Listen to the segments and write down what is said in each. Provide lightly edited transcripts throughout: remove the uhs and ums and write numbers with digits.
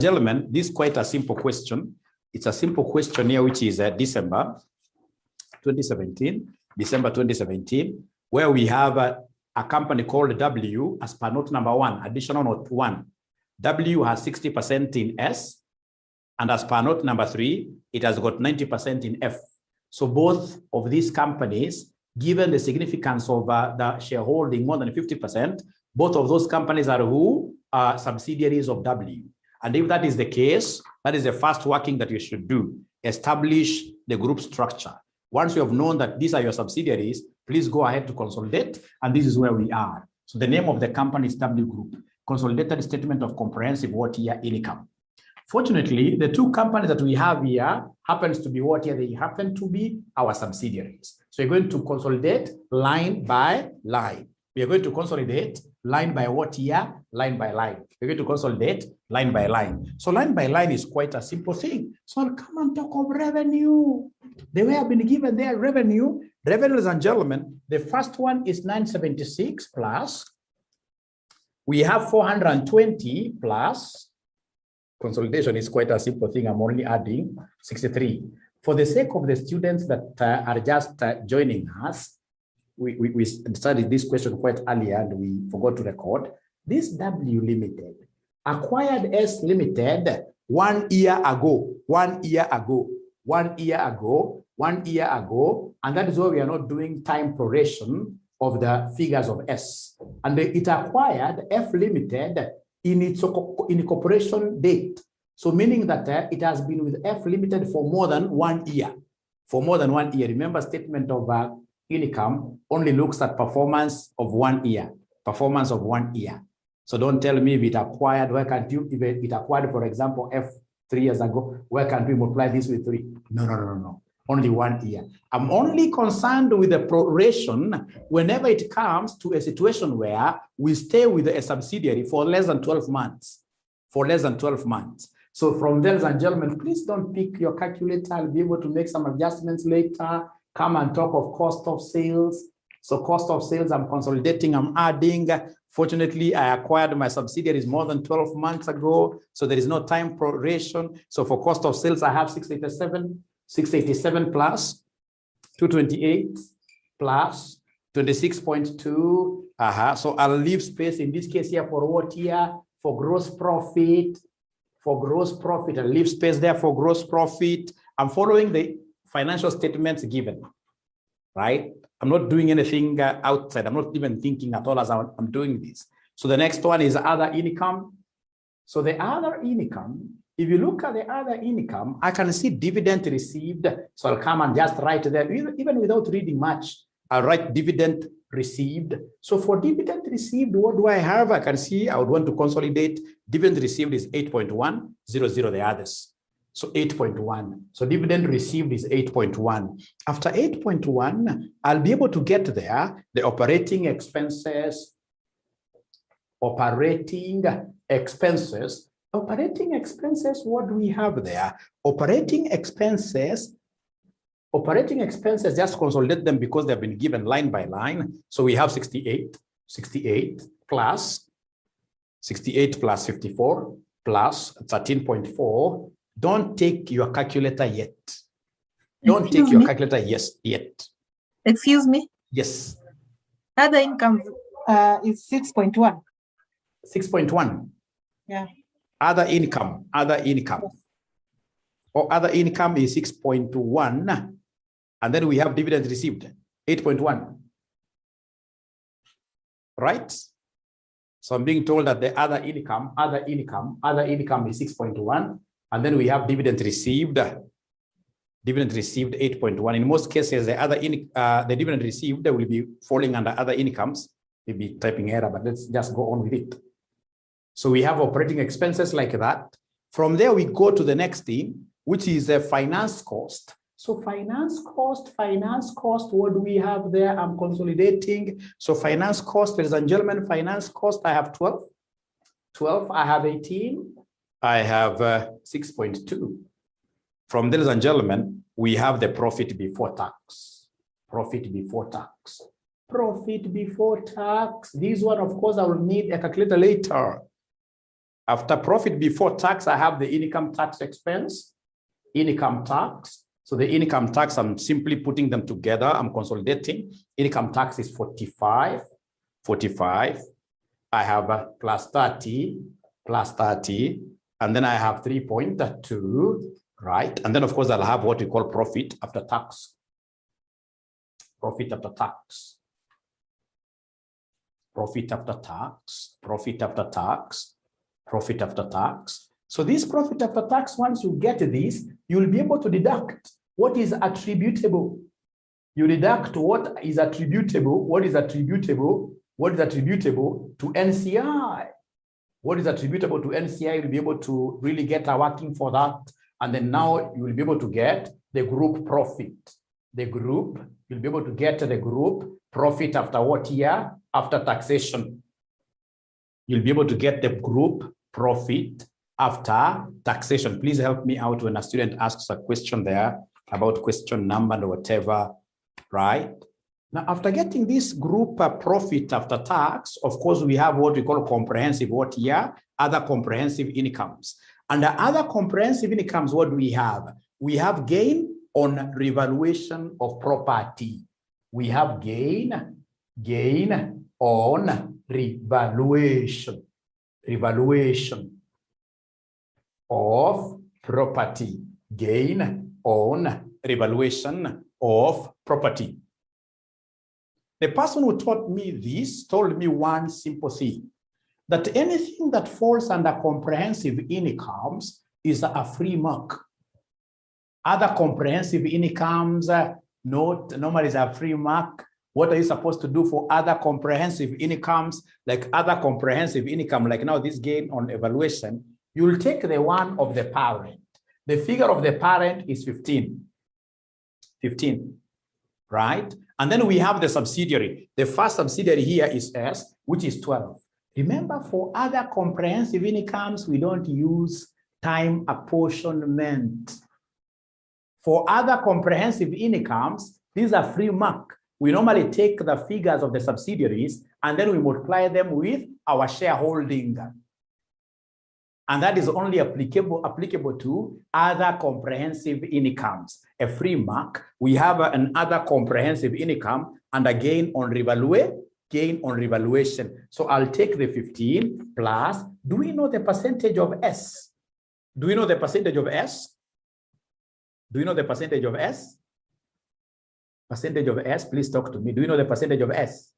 Gentlemen, this is quite a simple question. It's a simple question here, which is December 2017, where we have a company called W as per note number 1, additional note 1. W has 60% in S, and as per note number 3, it has got 90% in F. So both of these companies, given the significance of the shareholding more than 50%, both of those companies are who are subsidiaries of W. And if that is the case, that is the first working that you should do. Establish the group structure. Once you have known that these are your subsidiaries, please go ahead to consolidate, and this is where we are. So the name of the company is W Group, Consolidated Statement of Comprehensive What Year Income. Fortunately, the two companies that we have here happens to be what year they happen to be our subsidiaries. So you're going to consolidate line by line. We are going to consolidate line by what year, line by line. We're going to consolidate line by line. So line by line is quite a simple thing. So I'll come and talk of revenue. The way I've been given their revenue, ladies and gentlemen, the first one is 976 plus. We have 420 plus. Consolidation is quite a simple thing. I'm only adding 63. For the sake of the students that are just joining us, we studied this question quite earlier and we forgot to record. This W Limited acquired S Limited 1 year ago, and that is why we are not doing time proration of the figures of S. And it acquired F Limited in its incorporation date. So meaning that it has been with F Limited for more than 1 year. Remember, statement of income only looks at performance of 1 year. So don't tell me if it acquired, why can't you, if it acquired, for example, F 3 years ago, why can't we multiply this with 3? No. Only 1 year. I'm only concerned with the proration whenever it comes to a situation where we stay with a subsidiary for less than 12 months. So from there, ladies and gentlemen, please don't pick your calculator. I'll be able to make some adjustments later. Come and talk of cost of sales. So cost of sales, I'm consolidating, I'm adding. Fortunately, I acquired my subsidiaries more than 12 months ago. So there is no time proration. So for cost of sales, I have 687 plus 228 plus 26.2. So I'll leave space in this case here for what year? For gross profit. I'll leave space there for gross profit. I'm following the financial statements given, right? I'm not doing anything outside. I'm not even thinking at all as I'm doing this. So the next one is other income. So the other income, if you look at the other income, I can see dividend received. So I'll come and just write there, even without reading much, I'll write dividend received. So for dividend received, what do I have? I can see I would want to consolidate. Dividend received is 8.1, 00 the others. So 8.1. So dividend received is 8.1. After 8.1, I'll be able to get there the operating expenses. Operating expenses, what do we have there? Operating expenses, just consolidate them because they've been given line by line. So we have 68 plus 54 plus 13.4. Don't take your calculator yet. Excuse me? Yes. Other income is 6.1. 6.1. Yeah. Other income. Yes. Or other income is 6.1. And then we have dividends received, 8.1. Right? So I'm being told that the other income is 6.1. And then we have dividend received 8.1. In most cases, the dividend received will be falling under other incomes. Maybe typing error, but let's just go on with it. So we have operating expenses like that. From there, we go to the next thing, which is a finance cost. So finance cost, what do we have there? I'm consolidating. So finance cost, ladies and gentlemen, finance cost, I have 12. I have 18. I have 6.2. From there, ladies and gentlemen, we have the profit before tax. This one, of course, I will need a calculator later. After profit before tax, I have the income tax expense, income tax. So the income tax, I'm simply putting them together. I'm consolidating. Income tax is 45. I have plus 30, and then I have 3.2, right? And then of course I'll have what we call profit after tax. Profit after tax. Profit after tax, profit after tax, profit after tax. So this profit after tax, once you get this, you'll be able to deduct what is attributable. You deduct what is attributable, what is attributable to NCI. What is attributable to NCI, you'll be able to really get a working for that. And then now you will be able to get the group profit. You'll be able to get the group profit after what year? After taxation. You'll be able to get the group profit after taxation. Please help me out when a student asks a question there about question number or whatever, right? Now, after getting this group profit after tax, of course, we have what we call comprehensive what year? Other comprehensive incomes. Under other comprehensive incomes, what do we have? We have gain on revaluation of property. We have gain on revaluation of property. Gain on revaluation of property. The person who taught me this told me one simple thing, that anything that falls under comprehensive incomes is a free mark. Other comprehensive incomes, normally is a free mark. What are you supposed to do for other comprehensive incomes? Like other comprehensive income, like now this gain on evaluation, you'll take the one of the parent. The figure of the parent is 15, right? And then we have the subsidiary. The first subsidiary here is S, which is 12. Remember, for other comprehensive incomes, we don't use time apportionment. For other comprehensive incomes, these are free mark. We normally take the figures of the subsidiaries and then we multiply them with our shareholding. And that is only applicable to other comprehensive incomes. A free mark, we have an other comprehensive income and a gain on revaluation. So I'll take the 15 plus, do we know the percentage of S? Do we know the percentage of S? Do you know the percentage of S? Percentage of S, please talk to me. Do you know the percentage of S?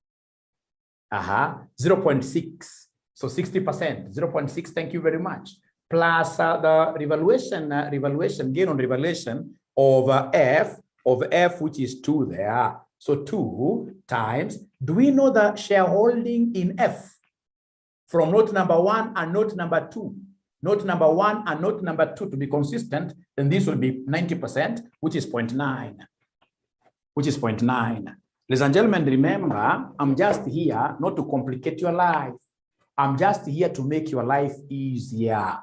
0.6. So 60%, 0.6, thank you very much. Plus the revaluation, gain on revaluation of F, which is 2 there. So 2 times, do we know the shareholding in F? From note number 1 and note number 2. Note number 1 and note number 2 to be consistent, then this will be 90%, which is 0.9. Ladies and gentlemen, remember, I'm just here not to complicate your life. I'm just here to make your life easier,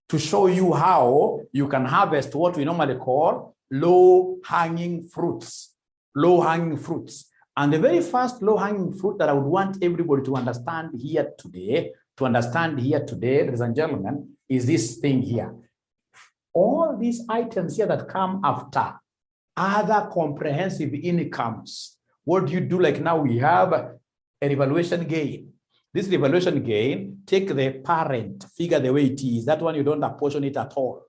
to show you how you can harvest what we normally call low-hanging fruits. Low-hanging fruits. And the very first low-hanging fruit that I would want everybody to understand here today, ladies and gentlemen, is this thing here. All these items here that come after other comprehensive incomes. What do you do? Like now we have a revaluation gain. This revaluation gain, take the parent figure the way it is. That one you don't apportion it at all.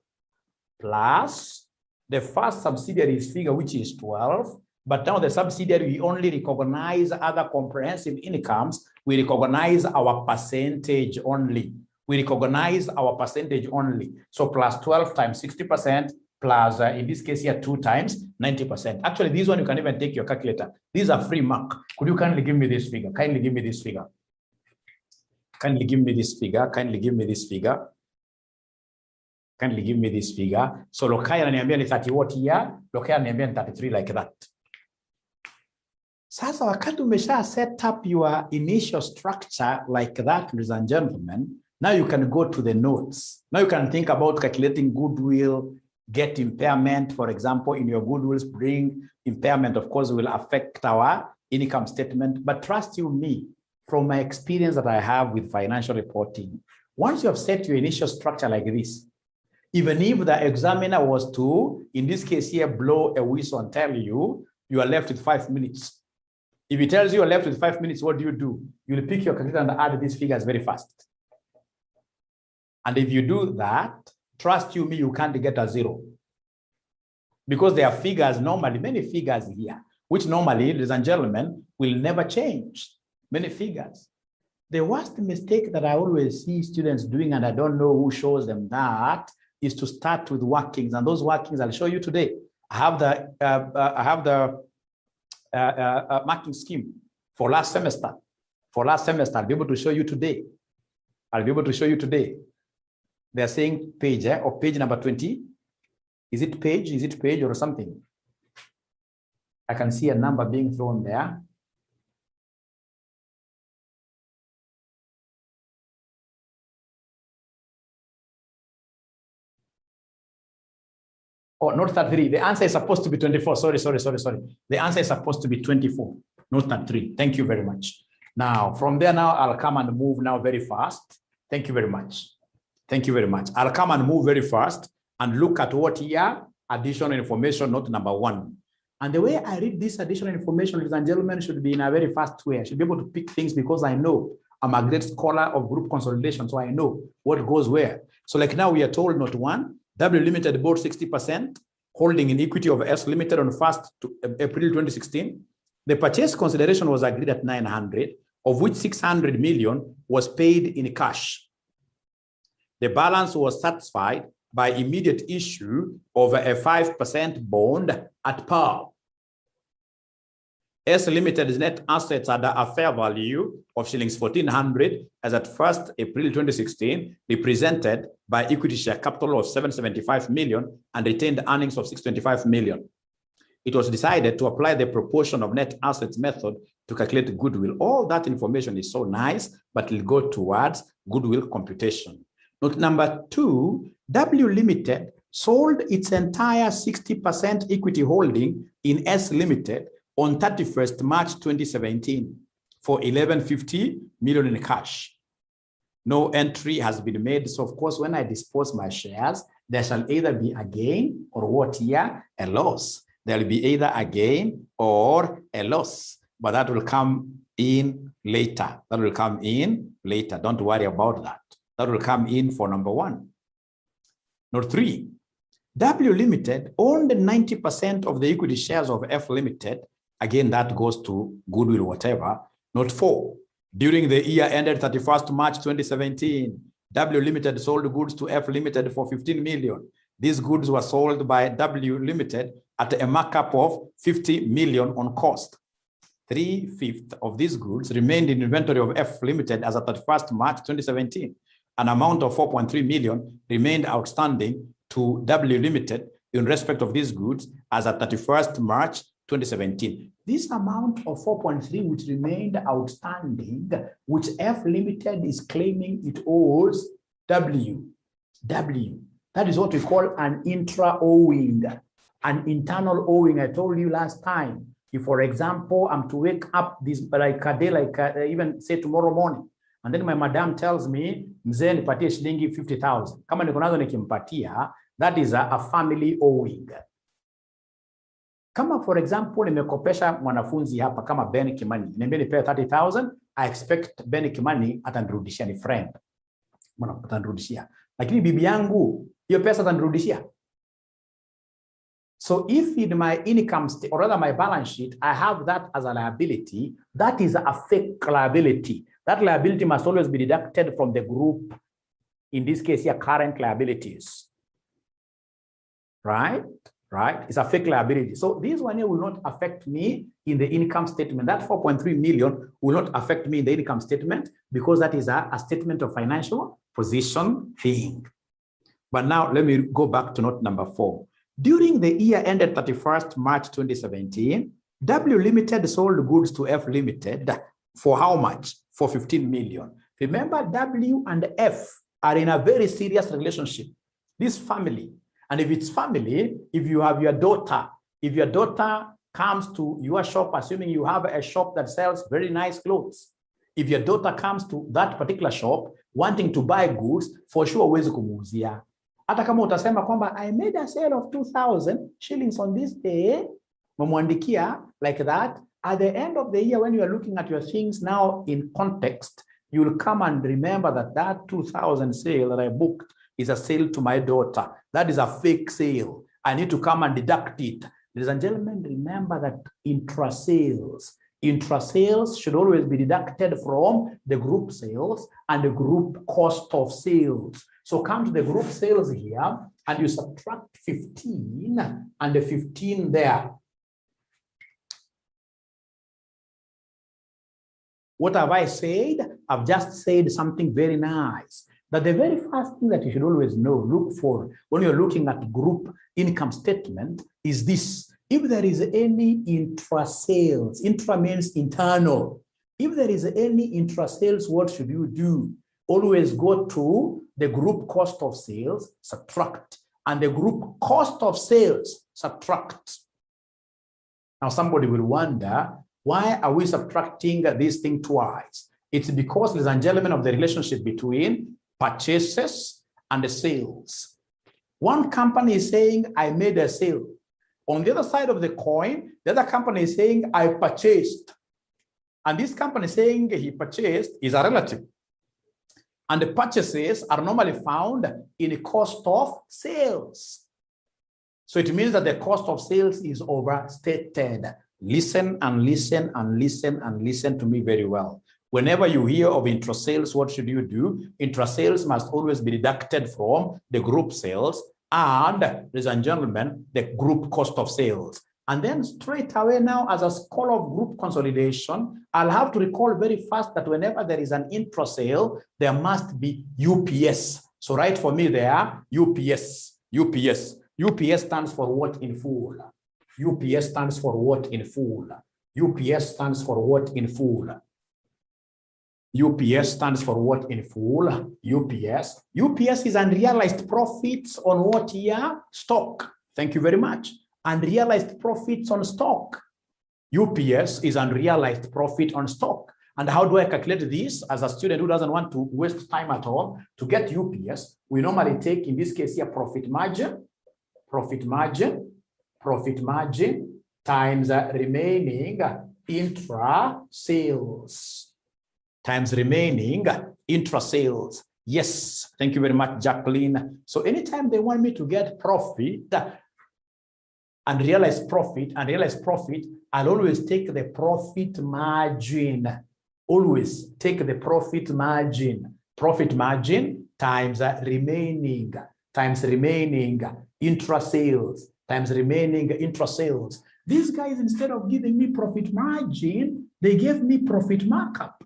Plus the first subsidiary's figure, which is 12. But now the subsidiary, we only recognize other comprehensive incomes. We recognize our percentage only. So plus 12 times 60%, plus in this case here 2 times 90%. Actually, this one you can even take your calculator. These are free mark. Could you kindly give me this figure? Kindly give me this figure. So Lokaya ananiambia ni 30 what year? Lokaya ananiambia ni 33 like that. Sasa wakati umesha set up your initial structure like that, ladies and gentlemen, now you can go to the notes. Now you can think about calculating goodwill, get impairment. For example, in your goodwill bring impairment, of course, will affect our income statement. But trust you me, from my experience that I have with financial reporting, Once you have set your initial structure like this, even if the examiner was to, in this case here, blow a whistle and tell you, you are left with 5 minutes. If he tells you are left with 5 minutes, what do? You'll pick your calculator and add these figures very fast. And if you do that, trust you me, you can't get a 0. Because there are figures normally, many figures here, which normally, ladies and gentlemen, will never change. Many figures. The worst mistake that I always see students doing, and I don't know who shows them that, is to start with workings. And those workings I'll show you today. I have the marking scheme for last semester. I'll be able to show you today. They're saying page, or page number 20. Is it page or something? I can see a number being thrown there. Oh, not that 3. The answer is supposed to be 24. Sorry. The answer is supposed to be 24, not that 3. Thank you very much. Now, from there now, I'll come and move now very fast. Thank you very much. I'll come and move very fast and look at what here, additional information, note number 1. And the way I read this additional information, ladies and gentlemen, should be in a very fast way. I should be able to pick things because I know I'm a great scholar of group consolidation, so I know what goes where. So like now we are told note 1, W Limited bought 60%, holding in equity of S Limited on 1st April 2016. The purchase consideration was agreed at 900, of which 600 million was paid in cash. The balance was satisfied by immediate issue of a 5% bond at par. S Limited's net assets at a fair value of shillings 1,400 as at 1st April 2016, represented by equity share capital of 775 million and retained earnings of 625 million. It was decided to apply the proportion of net assets method to calculate goodwill. All that information is so nice, but it'll go towards goodwill computation. Note number 2, W Limited sold its entire 60% equity holding in S Limited on 31st March 2017 for 1150 million in cash. No entry has been made. So of course, when I dispose my shares, there shall either be a gain or what here? A loss. There will be either a gain or a loss, but that will come in later. Don't worry about that. That will come in for number 1. Note 3, W Limited owned 90% of the equity shares of F Limited. Again, that goes to goodwill, whatever. Note 4, during the year ended 31st March 2017, W Limited sold goods to F Limited for 15 million. These goods were sold by W Limited at a markup of 50 million on cost. 3/5 of these goods remained in inventory of F Limited as at 31st March 2017. An amount of 4.3 million remained outstanding to W Limited in respect of these goods as at 31st March 2017. This amount of 4.3 which remained outstanding, which F Limited is claiming it owes W. That is what we call an intra-owing, an internal owing. I told you last time, if, for example, I'm to wake up this like a day, even say tomorrow morning, and then my madam tells me, mzee nipatie shilingi 50,000. Kama niko nazo nikimpatia, that is a family owing. Kama for example, nimekopesha mwanafunzi hapa kama Ben Kimani, niambie nipewe 30,000, I expect Ben Kimani atanirudishia, ni friend. Mbona atanirudishia? Lakini bibi yangu, hiyo pesa atanirudishia. So if in my income state, or rather my balance sheet, I have that as a liability, that is a fake liability. That liability must always be deducted from the group, in this case here, current liabilities. Right? It's a fake liability. So this one here will not affect me in the income statement. That 4.3 million will not affect me in the income statement because that is a statement of financial position thing. But now let me go back to note number 4. During the year ended 31st March 2017, W Limited sold goods to F Limited for how much? For 15 million. Remember, W and F are in a very serious relationship. This family. And if it's family, if you have your daughter, if your daughter comes to your shop, assuming you have a shop that sells very nice clothes, if your daughter comes to that particular shop, wanting to buy goods, for sure huwezi kumuuzia. Hata kama utasema kwamba I made a sale of 2,000 shillings on this day, mamwandikia like that, at the end of the year when you are looking at your things now in context, you will come and remember that that 2,000 sale that I booked is a sale to my daughter. That is a fake sale. I need to come and deduct it. Ladies and gentlemen, remember that intra-sales should always be deducted from the group sales and the group cost of sales. So come to the group sales here and you subtract 15 and the 15 there. What have I said? I've just said something very nice. That the very first thing that you should always know, look for when you're looking at group income statement is this. If there is any intra-sales, intra means internal. If there is any intra-sales, what should you do? Always go to the group cost of sales, subtract, and the group cost of sales, subtract. Now somebody will wonder, why are we subtracting this thing twice? It's because, ladies and gentlemen, of the relationship between purchases and the sales. One company is saying, I made a sale. On the other side of the coin, the other company is saying, I purchased. And this company saying he purchased is a relative. And the purchases are normally found in the cost of sales. So it means that the cost of sales is overstated. Listen and listen and listen and listen to me very well. Whenever you hear of intra-sales, what should you do? Intra-sales must always be deducted from the group sales and, ladies and gentlemen, the group cost of sales. And then straight away now, as a scholar of group consolidation, I'll have to recall very fast that whenever there is an intra-sale, there must be UPS. So write for me there, UPS, UPS. UPS stands for what in full? UPS stands for what in full? UPS stands for what in full? UPS stands for what in full? UPS. UPS is unrealized profits on what year? Stock. Thank you very much. Unrealized profits on stock. UPS is unrealized profit on stock. And how do I calculate this? As a student who doesn't want to waste time at all, to get UPS, we normally take, in this case here, profit margin times remaining intra-sales. Times remaining intra-sales. Yes, thank you very much, Jacqueline. So anytime they want me to get profit and realize profit, I'll always take the profit margin. Always take the profit margin. Profit margin times remaining intra-sales, times remaining intra-sales. These guys, instead of giving me profit margin, they gave me profit markup.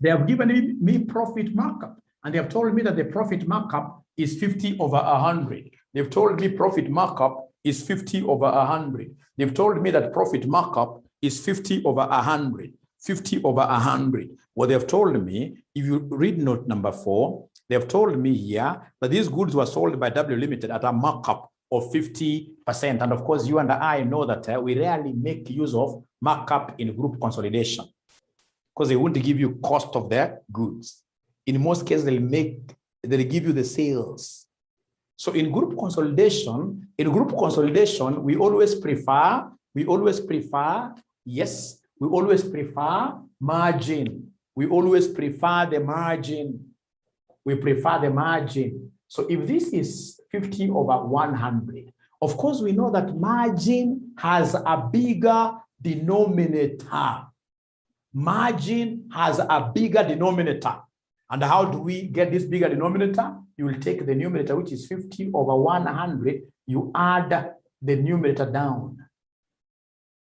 They have given me profit markup, and they have told me that the profit markup is 50 over 100. They've told me profit markup is 50 over 100. They've told me that profit markup is 50 over 100. 50 over 100. What they've told me, if you read note number 4, they've told me here that these goods were sold by W Limited at a markup of 50%. And of course, you and I know that we rarely make use of markup in group consolidation, because they won't give you cost of their goods. In most cases, they'll give you the sales. So in group consolidation, we always prefer margin. We always prefer the margin. We prefer the margin. So if this is 50 over 100, of course, we know that margin has a bigger denominator. Margin has a bigger denominator. And how do we get this bigger denominator? You will take the numerator, which is 50 over 100. You add the numerator down.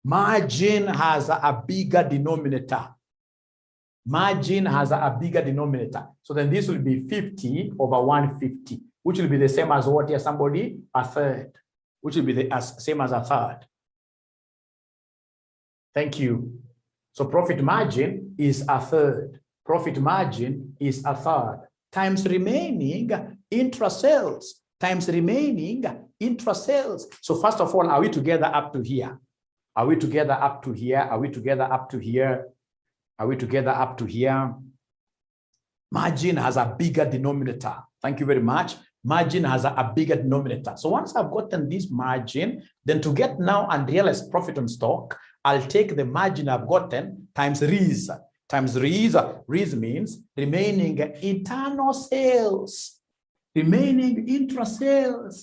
Margin has a bigger denominator. Margin has a bigger denominator. So then this will be 50 over 150, which will be the same as what here? Somebody? A third. Which will be the same as a third. Thank you. So profit margin is a third. Profit margin is a third. Times remaining intra-sales. Times remaining intra-sales. So first of all, are we together up to here? Are we together up to here? Are we together up to here? Are we together up to here? Margin has a bigger denominator. Thank you very much. Margin has a bigger denominator. So once I've gotten this margin, then to get now unrealized profit on stock, I'll take the margin I've gotten times REES. Times REES. REES means remaining internal sales. Remaining intra-sales.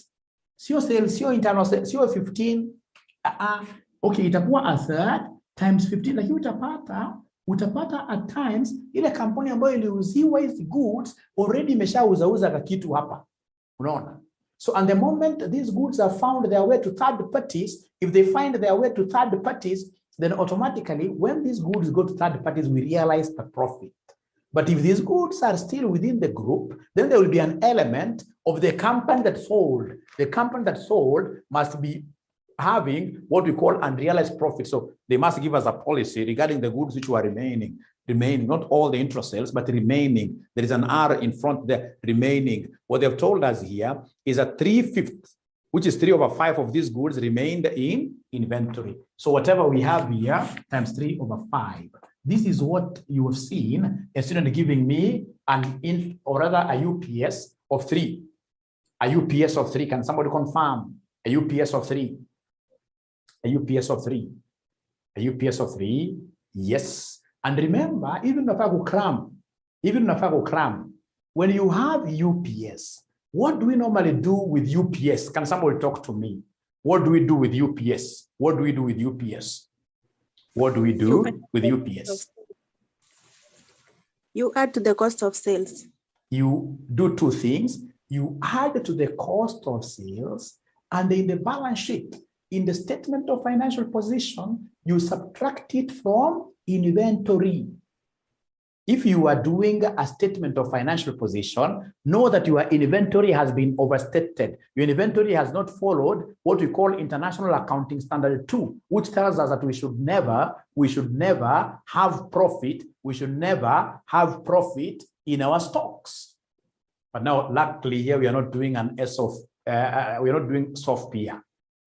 Sio sales, sio internal sales, sio 15. Okay, itakuwa a third times 15. Lakini utapata at times ile kampuni ambayo iliuziwa hizi goods already imeshauzauza kitu hapa. Unaona? So at the moment these goods are found their way to third parties, if they find their way to third parties, then automatically when these goods go to third parties, we realize the profit. But if these goods are still within the group, then there will be an element of the company that sold. The company that sold must be having what we call unrealized profit. So they must give us a policy regarding the goods which were remaining, not all the interest sales, but remaining. There is an R in front there, remaining. What they've told us here is that 3/5, which is 3/5 of these goods remained in inventory. So whatever we have here times 3/5. This is what you have seen a student giving me a UPS of 3. A UPS of 3. Can somebody confirm? A UPS of 3. A UPS of 3. A UPS of 3. Yes. And remember, even if I go cram, when you have UPS, what do we normally do with UPS? Can somebody talk to me? What do we do with UPS? What do we do with UPS? What do we do with UPS? You add to the cost of sales. You do two things. You add to the cost of sales, and in the balance sheet, in the statement of financial position, you subtract it from inventory. If you are doing a statement of financial position, know that your inventory has been overstated. Your inventory has not followed what we call International Accounting Standard 2, which tells us that we should never have profit. We should never have profit in our stocks. But now, luckily, here we are not doing we are not doing soft here.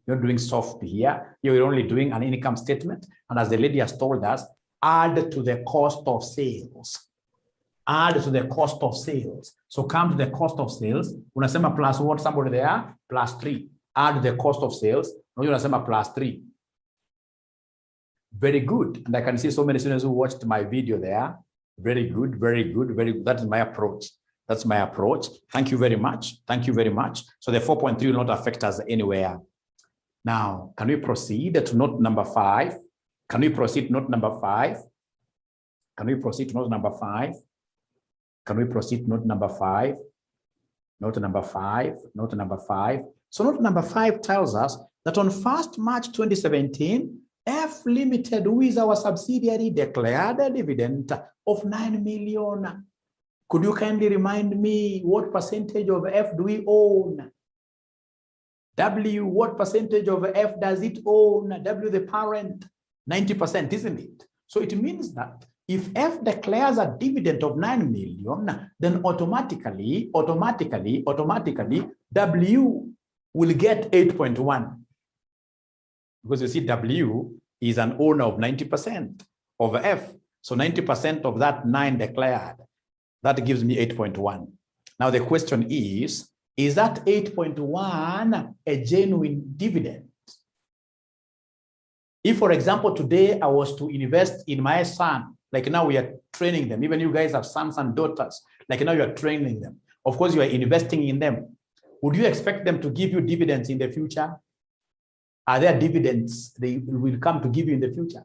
You're doing soft here. You're only doing an income statement. And as the lady has told us, add to the cost of sales. Add to the cost of sales. So come to the cost of sales. Unasema plus what? Somebody there? Plus 3. Add the cost of sales. No, unasema plus 3. Very good. And I can see so many students who watched my video there. Very good, very good, very good. That is my approach. That's my approach. Thank you very much. Thank you very much. So the 4.3 will not affect us anywhere. Now, can we proceed to note number 5? Can we proceed to note number 5? Can we proceed to note number 5? Can we proceed to note number 5? Note number 5. Note number 5. So note number 5 tells us that on 1st March 2017, F Limited, who is our subsidiary, declared a dividend of 9 million. Could you kindly remind me what percentage of F do we own? W, what percentage of F does it own? W, the parent, 90%, isn't it? So it means that if F declares a dividend of 9 million, then automatically, W will get 8.1. Because you see, W is an owner of 90% of F. So 90% of that 9 declared, that gives me 8.1. Now the question is that 8.1 a genuine dividend? If, for example, today I was to invest in my son, like now we are training them, even you guys have sons and daughters, like now you are training them. Of course, you are investing in them. Would you expect them to give you dividends in the future? Are there dividends they will come to give you in the future?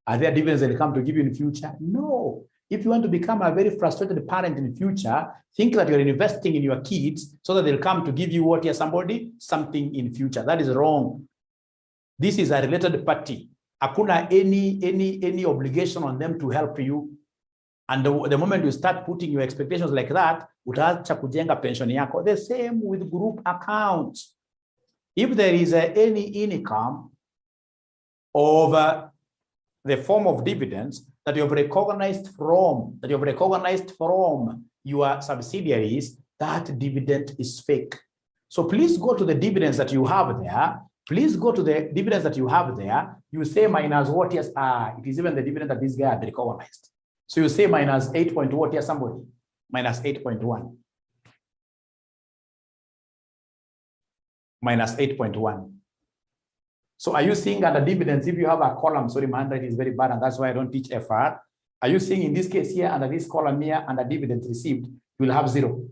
Are there dividends that will come to give you in the future? No. If you want to become a very frustrated parent in the future, think that you're investing in your kids so that they'll come to give you what? Yes, something in future. That is wrong. This is a related party. Hakuna any obligation on them to help you. And the moment you start putting your expectations like that, utaacha kujenga pension yako. The same with group accounts. If there is any income of the form of dividends that you have recognized from your subsidiaries, that dividend is fake. So please go to the dividends that you have there. Please go to the dividends that you have there. You say minus what? Yes, it is even the dividend that this guy had recognized. So you say minus 8 point what here, somebody? Minus 8.1. Minus 8.1. So are you seeing under dividends, if you have a column, sorry, my handwriting is very bad, and that's why I don't teach FR. Are you seeing in this case here, under this column here, under dividends received, you will have 0?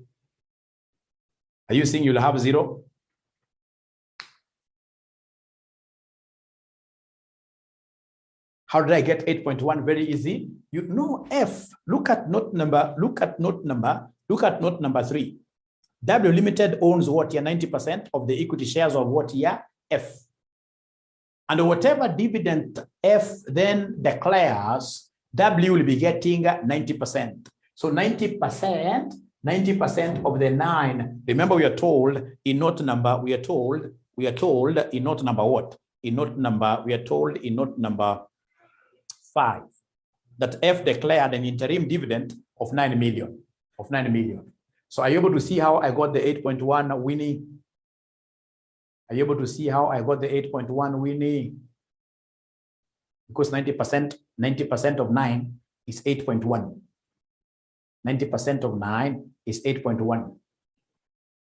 Are you seeing you'll have 0? How did I get 8.1? Very easy. You know F. Look at note number 3. W Limited owns what here? 90% of the equity shares of what here? F. And whatever dividend F then declares, W will be getting 90%. So 90% of the 9. Remember, we are told in note number, we are told in note number what? In note number, we are told in note number 5 that F declared an interim dividend of 9 million. So are you able to see how I got the 8.1 Winnie? Are you able to see how I got the 8.1 Winnie? Because 90% of 9 is 8.1. 90% of 9 is 8.1.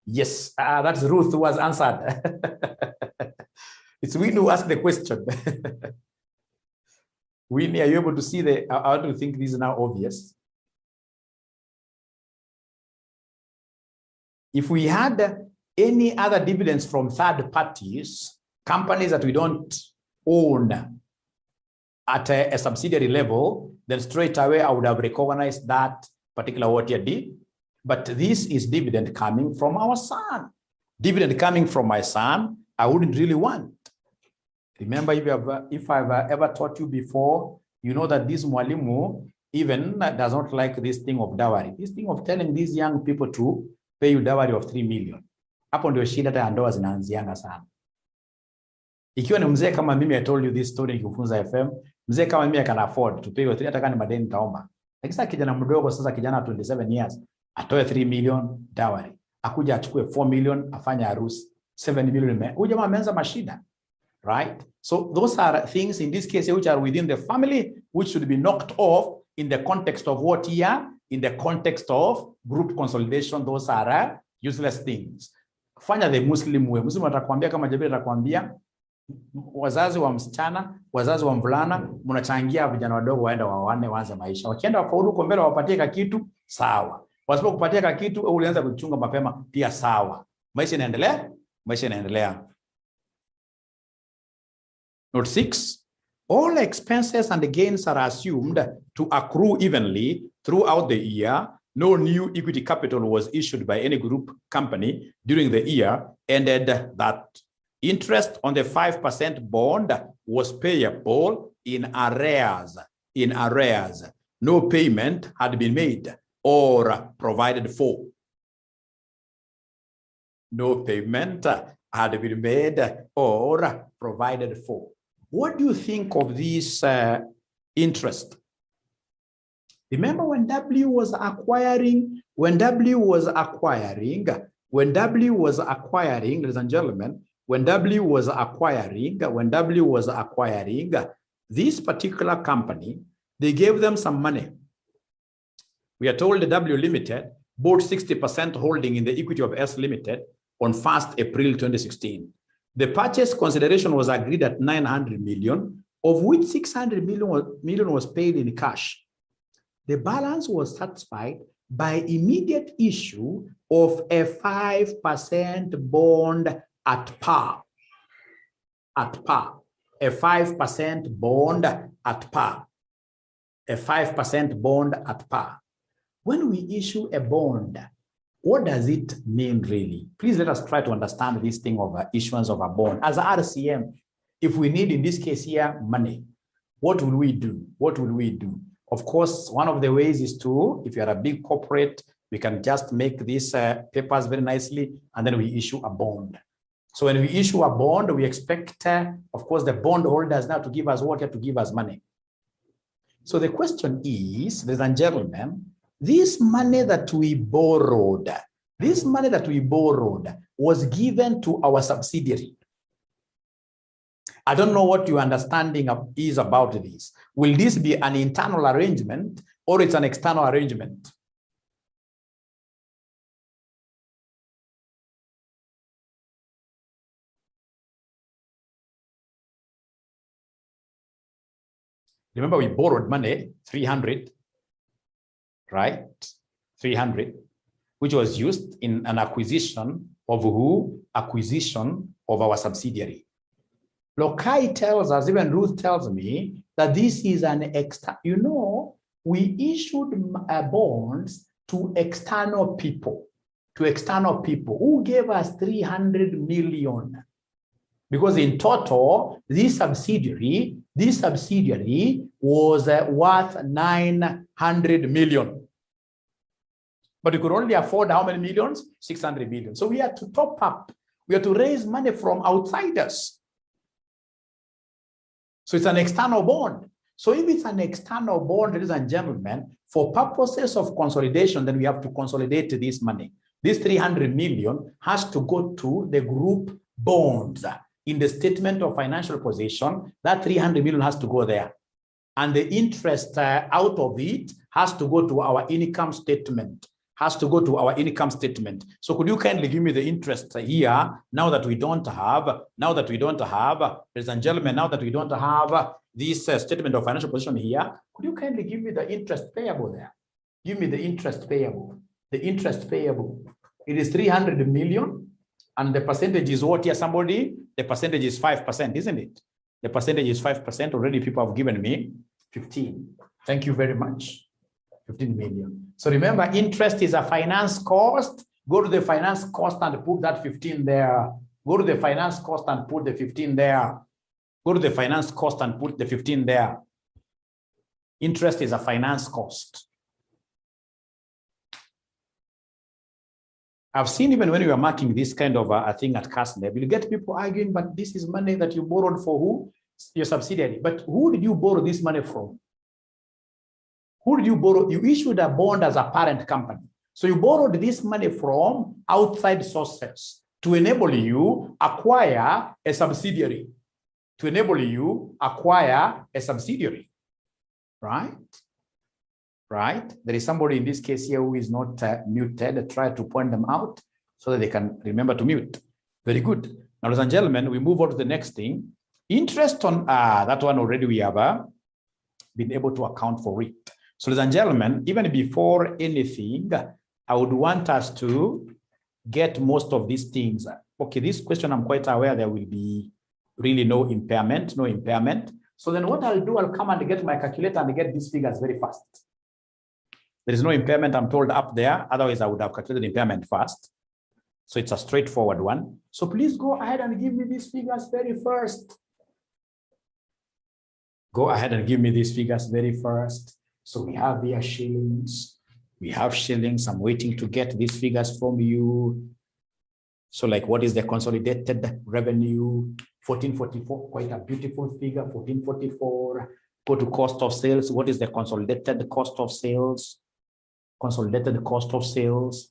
Yes, that's Ruth who has answered. It's Winnie who asked the question. Winnie, are you able to see the, how do you think this is now obvious? If we had any other dividends from third parties, companies that we don't own at a subsidiary level, then straight away I would have recognized that particular what you did. But this is dividend coming from our son. Dividend coming from my son, I wouldn't really want. Remember, if I've ever taught you before, you know that this mwalimu even does not like this thing of dowry. This thing of telling these young people to pay you dowry of 3 million. Hapo ndio shida hata ndoa zinaanzianga sana. Ikiwa ni mzee kama mimi, I told you this story nikifunza FM, mzee kama mimi can afford to pay 3, hata kama madeni taomba. Lakini sasa kijana mdogo, sasa kijana 27 years, atoe 3 million dowry. Akuja achukue 4 million afanye harusi. 7 million. Huyu jamaa ameanza mashida. Right? So those are things in this case which are within the family, which should be knocked off in the context of what here? In the context of group consolidation. Those are useless things. Fanya the Muslim way. Muslim atakwambia kama Jabir atakwambia wazazi wa msichana, wazazi wa mvulana, mnachangia vijana wadogo waenda waone waanze maisha. Wakienda wafaulu huko mbele wapatie kitu, sawa. Wasipokupatia kitu au ulianza kuchunga mapema, pia sawa. Maisha inaendelea, maisha inaendelea. Note 6, all expenses and gains are assumed to accrue evenly throughout the year. No new equity capital was issued by any group company during the year, ended that interest on the 5% bond was payable in arrears. No payment had been made or provided for. No payment had been made or provided for. What do you think of this interest? Remember when W was acquiring, ladies and gentlemen, when W was acquiring this particular company, they gave them some money. We are told the W Limited bought 60% holding in the equity of S Limited on 1st April 2016. The purchase consideration was agreed at 900 million, of which 600 million was paid in cash. The balance was satisfied by immediate issue of a 5% bond at par. A 5% bond at par. A 5% bond at par. When we issue a bond, what does it mean really? Please let us try to understand this thing of issuance of a bond. As RCM, if we need in this case here money, what will we do? Of course, one of the ways is to, if you are a big corporate, we can just make these papers very nicely and then we issue a bond. So when we issue a bond, we expect, of course, the bond holders now to give us what? To give us money. So the question is, ladies and gentlemen, this money that we borrowed was given to our subsidiary. I don't know what your understanding is about this. Will this be an internal arrangement or it's an external arrangement? Remember, we borrowed money, 300, right? 300, which was used in an acquisition of who? Acquisition of our subsidiary. Lokai tells us, even Ruth tells me, that this is an extra, we issued bonds to external people, who gave us 300 million. Because in total, this subsidiary was worth 900 million. But we could only afford how many millions? 600 million. So we had to top up. We had to raise money from outsiders. So it's an external bond. So if it's an external bond, ladies and gentlemen, for purposes of consolidation, then we have to consolidate this money. This 300 million has to go to the group bonds. In the statement of financial position, that 300 million has to go there. And the interest out of it has to go to our income statement. So could you kindly give me the interest here, now that we don't have, ladies and gentlemen, now that we don't have this statement of financial position here, could you kindly give me the interest payable there? Give me the interest payable. The interest payable. It is 300 million. And the percentage is what here, somebody? The percentage is 5%, isn't it? The percentage is 5%. Already people have given me 15. Thank you very much. 15 million. So remember, interest is a finance cost. Go to the finance cost and put that 15 there. Go to the finance cost and put the 15 there. Go to the finance cost and put the 15 there. Interest is a finance cost. I've seen even when you are marking this kind of a thing at CASNEB, you'll get people arguing, but this is money that you borrowed for who? Your subsidiary. But who did you borrow this money from? Who did you borrow? You issued a bond as a parent company. So you borrowed this money from outside sources to enable you acquire a subsidiary. Right? Right? There is somebody in this case here who is not muted. Try to point them out so that they can remember to mute. Very good. Now, ladies and gentlemen, we move on to the next thing. Interest on that one already we have been able to account for it. So, ladies and gentlemen, even before anything, I would want us to get most of these things. Okay, this question I'm quite aware there will be really no impairment. So then what I'll do, I'll come and get my calculator and get these figures very fast. There is no impairment, I'm told, up there. Otherwise, I would have calculated impairment first. So it's a straightforward one. So please go ahead and give me these figures very first. Go ahead and give me these figures very first. So we have here shillings. We have shillings. I'm waiting to get these figures from you. So like, what is the consolidated revenue? 1444, quite a beautiful figure, 1444. Go to cost of sales. What is the consolidated cost of sales? Consolidated cost of sales.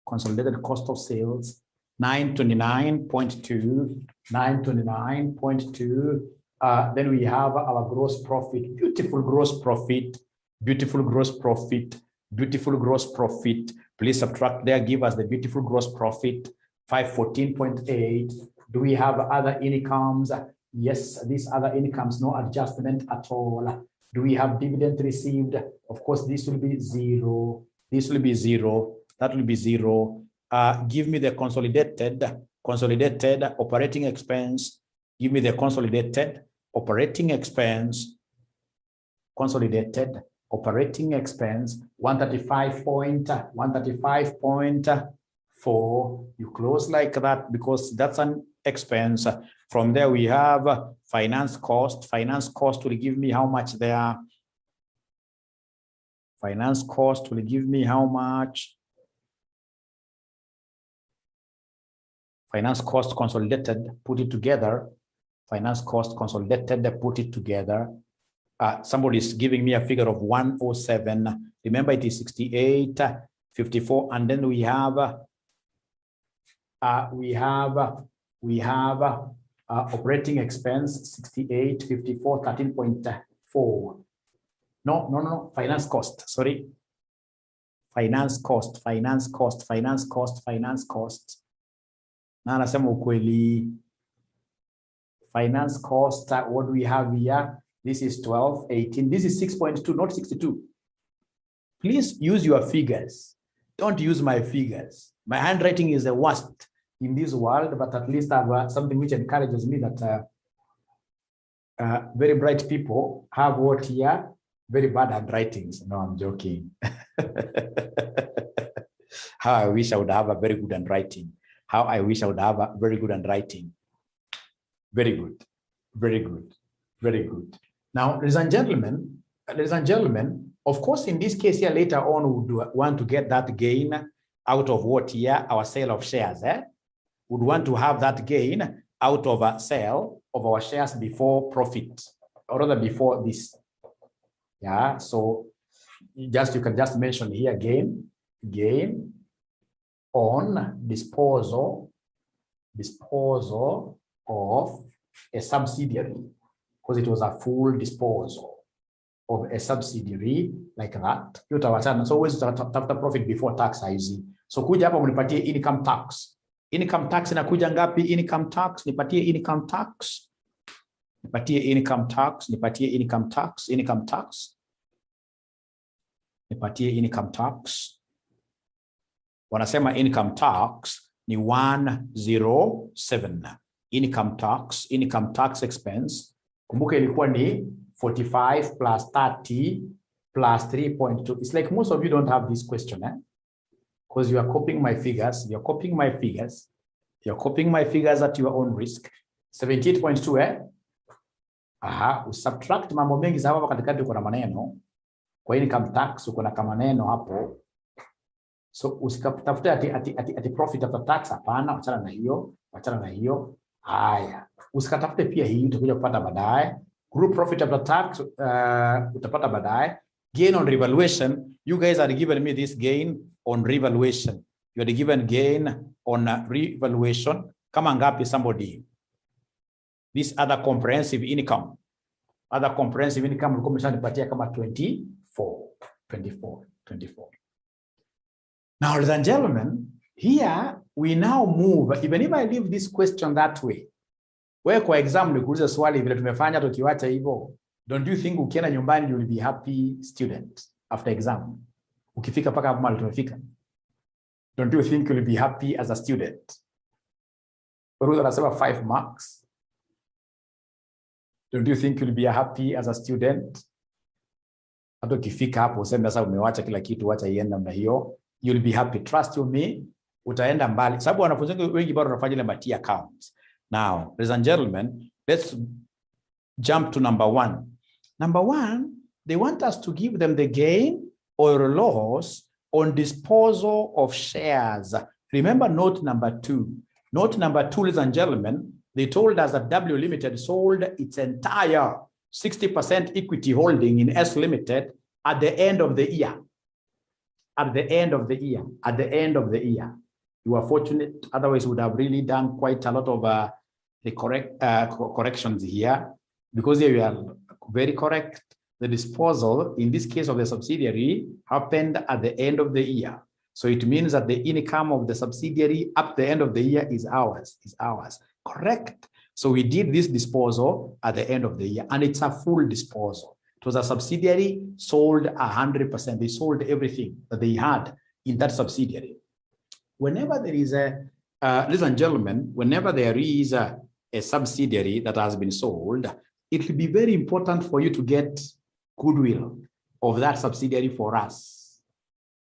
Consolidated cost of sales, 929.2, 929.2. Then we have our gross profit, beautiful gross profit, beautiful gross profit, beautiful gross profit. Please subtract there, give us the beautiful gross profit, 514.8. Do we have other incomes? Yes, these other incomes, no adjustment at all. Do we have dividend received? Of course, this will be zero. This will be zero. That will be zero. Give me the consolidated operating expense. Give me the consolidated operating expense. Consolidated operating expense, 135.4. You close like that because that's an expense. From there, we have finance cost. Finance cost will give me how much there? Finance cost will give me how much? Finance cost consolidated, put it together. Finance cost consolidated, put it together. Somebody is giving me a figure of 107. Remember, it is 68, 54, and then we have Operating expense 68, 54, 13.4. No. Finance cost. Sorry. Finance cost. Na anasema ukweli. Finance cost, what do we have here? This is 12, 18. This is 6.2, not 62. Please use your figures. Don't use my figures. My handwriting is the worst in this world, but at least I have something which encourages me that very bright people have what here? Very bad handwritings. No, I'm joking. How I wish I would have a very good handwriting. How I wish I would have a very good handwriting. Very good. Now, ladies and gentlemen, of course, in this case here later on, we would want to get that gain out of what here? Our sale of shares. Would want to have that gain out of a sale of our shares before profit, or rather before this. Yeah, so you can just mention here gain on disposal of a subsidiary, because it was a full disposal of a subsidiary like that. So always after profit before tax hizi. So kuja hapa mnipatie income tax. Income tax inakuja ngapi? Income tax, nipatie income tax. Nipatie income tax. Nipatie income tax. Wanasema income tax ni 107. Income tax expense. Kumbuka ilikuwa ni 45 plus 30 plus 3.2. It's like most of you don't have this question, because you are copying my figures. You're copying my figures at your own risk. 78.2, usubtract mambo mengi sababu katikati uko na maneno. Kwa income tax uko na kama maneno hapo. So usikatafute ati profit after tax, hapana, wachana na hiyo. Haya, usikatafute pia hii, utakuja kupata baadaye. Group profit after tax utapata baadaye. Gain on revaluation, you guys are giving me this gain on revaluation. You are given gain on revaluation. Kama ngapi somebody? This other comprehensive income. Ulikuwa umeshanipatia kama 24. Now, ladies and gentlemen, here we now move. Even if I leave this question that way, where kwa exam nikuuliza swali vile tumefanya tukiwacha hivyo, don't you think ukienda nyumbani you will be happy student after exam? Ukifika paka hapo mahali tumefika, don't you think you will be happy as a student? Ruth anasema 5 marks. Don't you think you will be happy as a student? Hata ukifika hapo useme sasa umewacha kila kitu, wacha iende namna hiyo, you'll be happy. Trust you me, utaenda mbali. Sababu wanafunzi wengi bado wanafanya ile mati accounts. Now, ladies and gentlemen, let's jump to number 1. Number 1, they want us to give them the gain or loss on disposal of shares. Remember note number 2. Note number 2, ladies and gentlemen, they told us that W Limited sold its entire 60% equity holding in S Limited at the end of the year. At the end of the year. You are fortunate, otherwise would have really done quite a lot of the corrections here, because here you are very correct. The disposal, in this case of the subsidiary, happened at the end of the year. So it means that the income of the subsidiary at the end of the year is ours. Correct. So we did this disposal at the end of the year, and it's a full disposal. It was a subsidiary, sold 100%. They sold everything that they had in that subsidiary. Whenever there is ladies and gentlemen, whenever there is a subsidiary that has been sold, it will be very important for you to get goodwill of that subsidiary for us.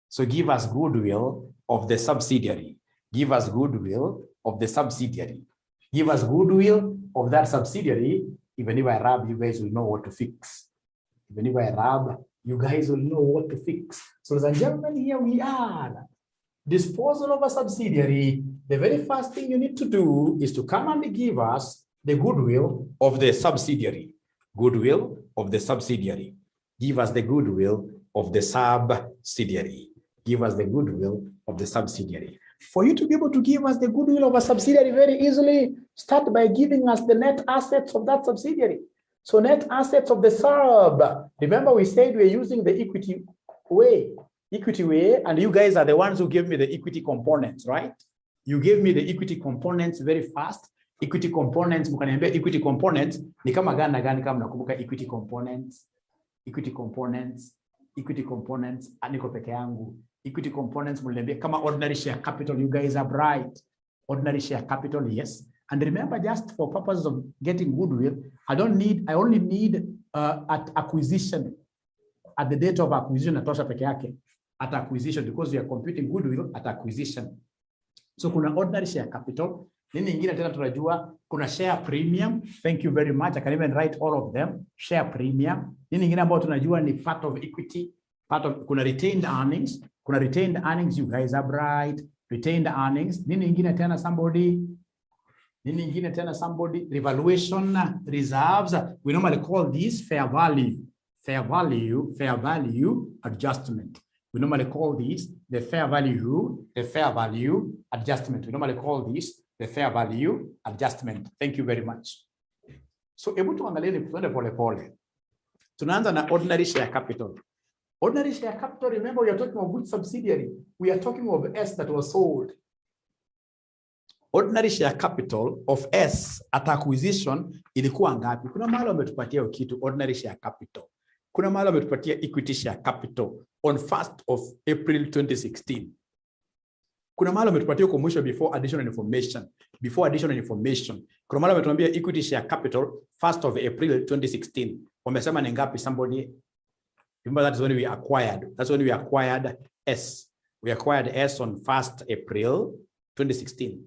So give us goodwill of the subsidiary. Give us goodwill of the subsidiary. Give us goodwill of that subsidiary. Even if I rub, you guys will know what to fix. Even if I rub, you guys will know what to fix. So ladies and gentlemen, here we are. Disposal of a subsidiary. The very first thing you need to do is to come and give us the goodwill of the subsidiary. Goodwill of the subsidiary. Give us the goodwill of the subsidiary. Give us the goodwill of the subsidiary. For you to be able to give us the goodwill of a subsidiary very easily, start by giving us the net assets of that subsidiary. So net assets of the sub. Remember we said we're using the equity way, and you guys are the ones who gave me the equity components, right? You gave me the equity components very fast. Equity components, mkaniambia equity components, ni kama gani na gani kama nakumbuka equity components, aniko peke yangu. Equity components mliambia kama ordinary share capital, you guys are bright. Ordinary share capital, yes. And remember, just for purposes of getting goodwill, I only need at acquisition, at the date of acquisition, natosha peke yake, at acquisition, because we are computing goodwill at acquisition. So kuna ordinary share capital. Nini ingine tena tunajua, kuna share premium. Thank you very much. I can even write all of them. Share premium. Nini ingine ambayo tunajua ni part of equity. Kuna retained earnings. Kuna retained earnings, you guys are bright. Retained earnings. Nini ingine tena somebody? Revaluation reserves. We normally call these fair value adjustment. We normally call these the fair value adjustment. We normally call this the fair value adjustment. Thank you very much. So hebu tuangalie pole pole. Tunaanza na ordinary share capital. Ordinary share capital, remember we are talking of which subsidiary? We are talking of S that was sold. Ordinary share capital of S at acquisition ilikuwa ngapi? Kuna mahali wametupatia kitu ordinary share capital. Kuna mahali wametupatia equity share capital on 1st of April 2016. Kuna mahali wametupatia kwa mwisho before additional information. Kuna mahali wametuambia equity share capital 1st of April 2016. Wamesema ni ngapi somebody? Remember that is when we acquired. That's when we acquired S. We acquired S on 1st April 2016.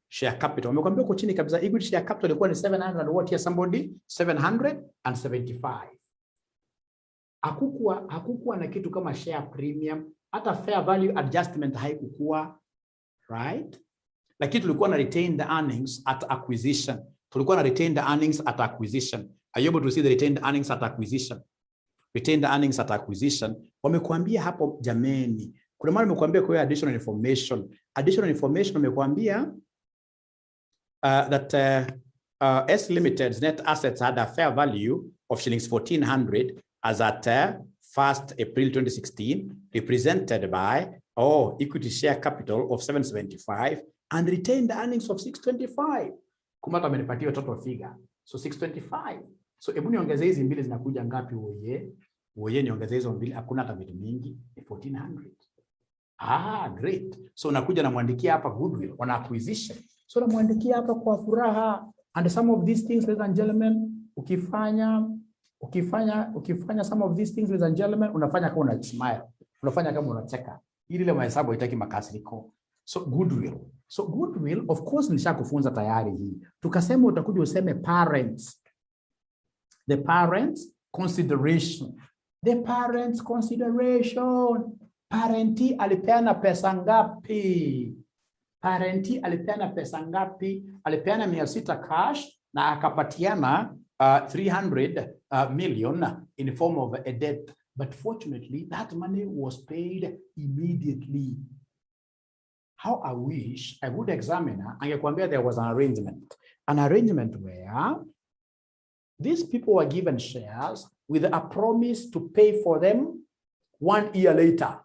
Share capital. Wamekwambia kwa chini kabisa equity share capital ilikuwa ni 700 and what here somebody? 775. Hakukuwa na kitu kama share premium, hata fair value adjustment haikukua, right? Lakini tulikuwa na retained earnings at acquisition. Are you able to see the retained earnings at acquisition? Retained earnings at acquisition. Wamekuambia hapo jameni. Kuna mahali wamekuambia kwa additional information. Additional information wamekuambia that S Limited's net assets had a fair value of shillings 1400 as at 1st April 2016, represented by equity share capital of 775 and retained earnings of 625. Kumata amenipatia total figure. So 625. So hebu niongeze hizi mbili zinakuja ngapi Woye niongeze hizo mbili, hakuna hata vitu mingi, 1400. Great. So unakuja na muandikia hapa goodwill on acquisition. So na muandikia hapa kwa furaha. And some of these things, ladies and gentlemen, ukifanya some of these things, ladies and gentlemen, unafanya kama una smile. Unafanya kama unacheka. Ili ile mahesabu haitaki makasiriko. So goodwill, of course nishakufunza tayari hii. Tukasema utakuja useme parents. The parents consideration. Parenti alipeana pesa ngapi? Alipeana 600 cash na akapatiana 300 million in the form of a debt. But fortunately, that money was paid immediately. How I wish a good examiner angekwambia there was an arrangement where these people were given shares with a promise to pay for them 1 year later.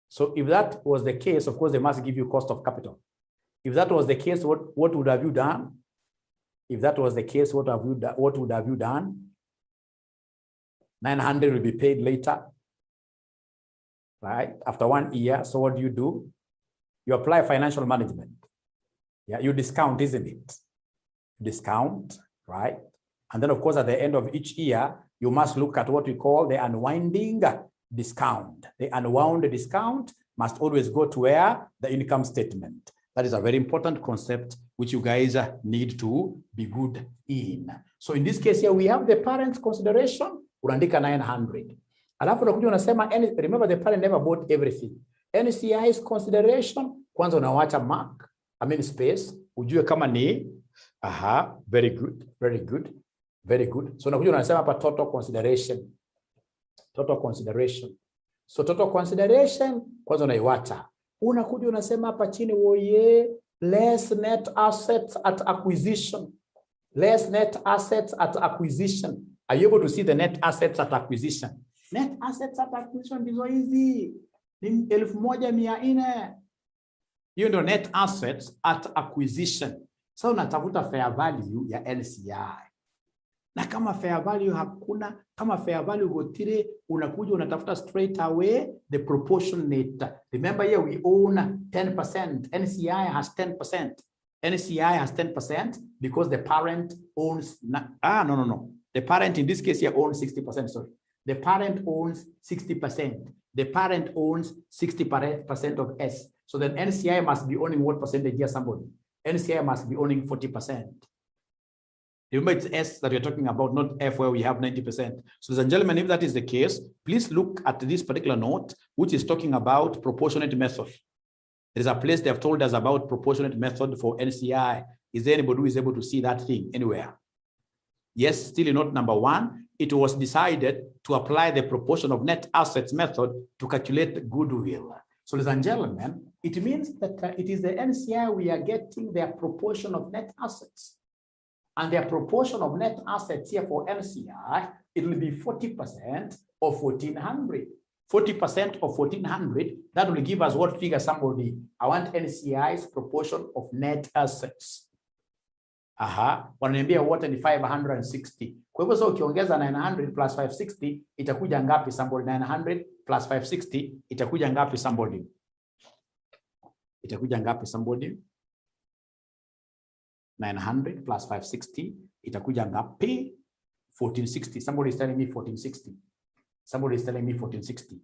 So if that was the case, of course, they must give you cost of capital. If that was the case, what would have you done? What would have you done? 900 will be paid later, right? After 1 year. So what do? You apply financial management. Yeah, you discount, isn't it? Discount, right? And then, of course, at the end of each year, you must look at what we call the unwinding discount. The unwound discount must always go to where? The income statement. That is a very important concept which you guys need to be good in. So in this case here, we have the parents' consideration, unaandika 900. Alafu unakuja unasema, remember the parent never bought everything. NCI's consideration, kwanza unawacha mark, space, ujue kama ni, very good. So unakuja unasema hapa total consideration. So total consideration, kwanza unaiwacha. Unakuja unasema hapa chini, oye, less net assets at acquisition. Less net assets at acquisition. Are you able to see the net assets at acquisition? Net assets at acquisition ndizo hizi. Ni 1,400. Hiyo ndio net assets at acquisition. So unatafuta fair value ya LCI. Na kama fair value hakuna, kama fair value hotire, unakuja unatafuta straight away the proportionate. Remember here we own 10%. NCI has 10%. NCI has 10% because the parent owns, no. The parent in this case here owns 60%, sorry. The parent owns 60%. The parent owns 60% of S. So then NCI must be owning what percentage here, somebody? NCI must be owning 40%. Remember, it's S that we're talking about, not F where we have 90%. So, ladies and gentlemen, if that is the case, please look at this particular note, which is talking about proportionate method. There is a place they have told us about proportionate method for NCI. Is there anybody who is able to see that thing anywhere? Yes, still in note number 1, it was decided to apply the proportion of net assets method to calculate goodwill. So, ladies and gentlemen, it means that it is the NCI we are getting their proportion of net assets. And their proportion of net assets here for NCI, it will be 40% of 1,400. 40% of 1,400, that will give us what figure, somebody? I want NCI's proportion of net assets. Wananiambia wote ni 560. Kwa hivyo so ukiongeza 900 plus 560, itakuja ngapi, somebody? 900 plus 560, itakuja ngapi, somebody? Itakuja ngapi, somebody? 900 plus 560, itakuja ngapi? 1460. Somebody is telling me 1460. Somebody is telling me 1460.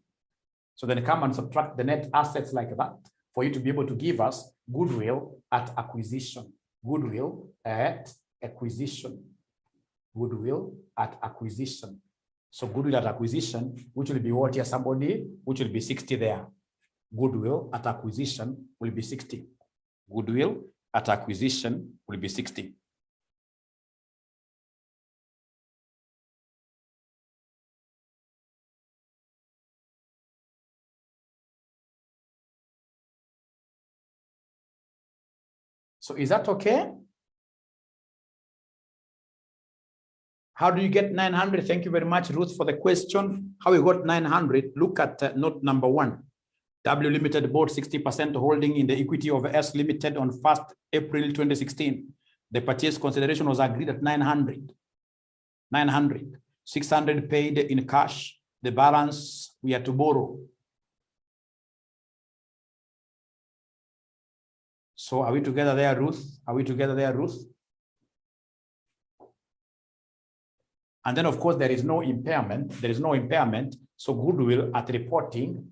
So then come and subtract the net assets like that for you to be able to give us goodwill at acquisition. Goodwill at acquisition. Goodwill at acquisition. So goodwill at acquisition, which will be what here, somebody? Which will be 60 there. Goodwill at acquisition will be 60. Goodwill at acquisition will be 60. So is that okay? How do you get 900? Thank you very much, Ruth, for the question. How you got 900? Look at note number 1. W Limited bought 60% holding in the equity of S Limited on 1st April 2016. The purchase consideration was agreed at 900. 900. 600 paid in cash. The balance we had to borrow. So are we together there, Ruth? Are we together there, Ruth? And then, of course, there is no impairment. There is no impairment. So goodwill at reporting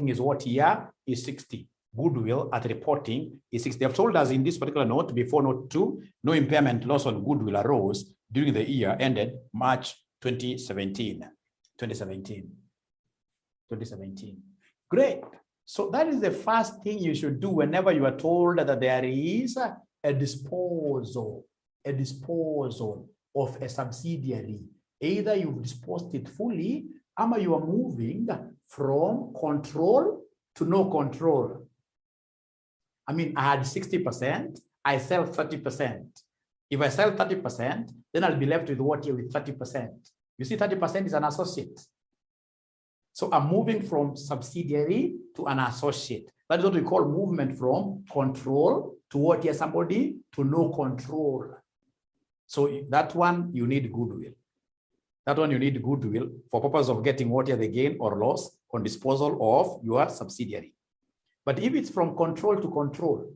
is what here is 60. Goodwill at reporting is 60. They have told us in this particular note, before note 2, no impairment loss on goodwill arose during the year ended March 2017. 2017. Great. So that is the first thing you should do whenever you are told that there is a disposal of a subsidiary. Either you've disposed it fully, or you are moving from control to no control. I mean, I had 60%, I sell 30%. If I sell 30%, then I'll be left with what here with 30%. You see, 30% is an associate. So I'm moving from subsidiary to an associate. That is what we call movement from control to what here, somebody, to no control. So that one, you need goodwill. That one, you need goodwill for purpose of getting what here the gain or loss on disposal of your subsidiary. But if it's from control to control,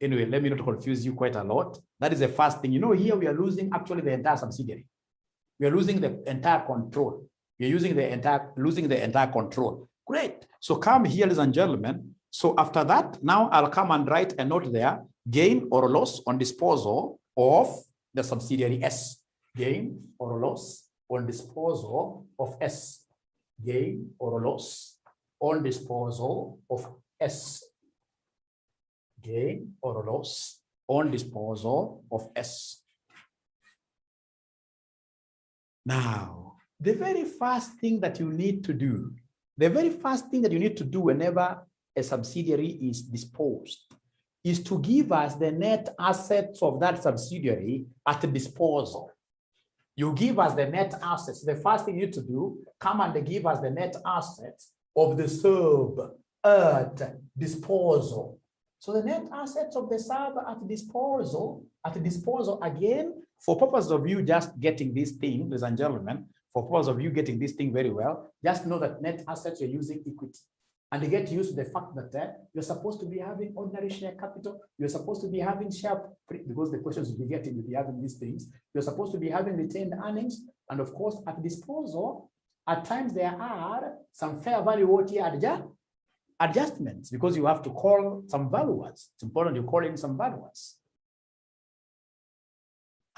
anyway, let me not confuse you quite a lot. That is the first thing. You know, here we are losing actually the entire subsidiary. We are losing the entire control. We are losing the entire control. Great. So come here, ladies and gentlemen. So after that, now I'll come and write a note there, gain or loss on disposal of the subsidiary S. Gain or loss on disposal of S. Gain or loss on disposal of S. Gain or loss on disposal of S. Now, the very first thing that you need to do The very first thing that you need to do whenever a subsidiary is disposed is to give us the net assets of that subsidiary at the disposal. You give us the net assets. The first thing you need to do, come and give us the net assets of the sub at disposal. So the net assets of the sub at disposal again, for purpose of you just getting this thing, ladies and gentlemen, for purpose of you getting this thing very well, just know that net assets you're using equity. And you get used to the fact that you're supposed to be having ordinary share capital, you're supposed to be having share, because the questions you'll be getting, you'll be having these things, you're supposed to be having retained earnings, and of course, at disposal, at times there are some fair value OTR adjustments, because you have to call some valuers. It's important you call in some valuers.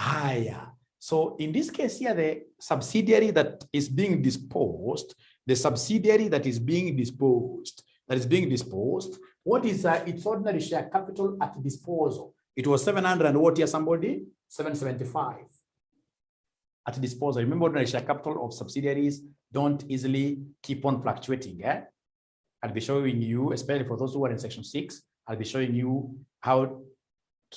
Yeah. So in this case here, the subsidiary that is being disposed, what is its ordinary share capital at disposal? It was 700 and what here, somebody? 775 at disposal. Remember, ordinary share capital of subsidiaries don't easily keep on fluctuating. I'll be showing you, especially for those who are in section 6, I'll be showing you how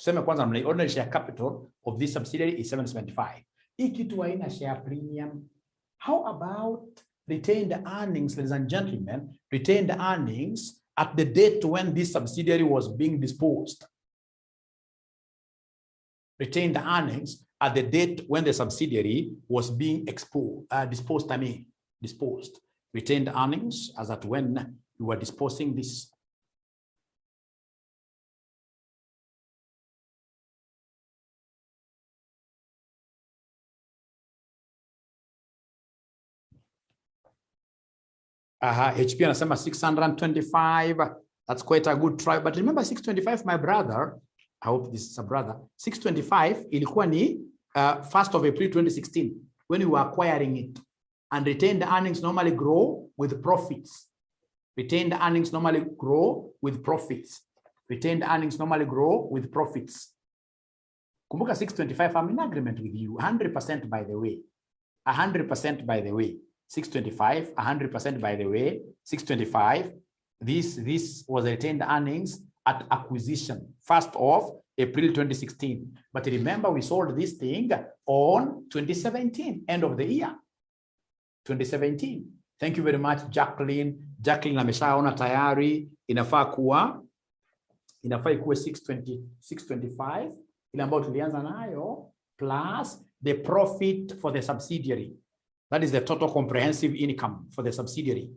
the ordinary share capital of this subsidiary is 775. Ikitu share premium. How about retained earnings, ladies and gentlemen? Retained earnings at the date when this subsidiary was being disposed. Retained earnings at the date when the subsidiary was being disposed. Retained earnings as at when you were disposing this. HP anasema 625. That's quite a good try. But remember 625, my brother, I hope this is a brother, 625 ilikuwa ni 1st of April 2016 when you were acquiring it. And retained earnings normally grow with profits. Retained earnings normally grow with profits. Retained earnings normally grow with profits. Kumbuka 625, I'm in agreement with you, 100% by the way. 100% by the way. 625, 100% by the way. 625, this was retained earnings at acquisition, 1st of April 2016. But remember, we sold this thing on 2017, end of the year. 2017. Thank you very much, Jacqueline. Jacqueline ameshaona tayari inafaa ikuwe 625 ile ambayo tulianza nayo plus the profit for the subsidiary. That is the total comprehensive income for the subsidiary.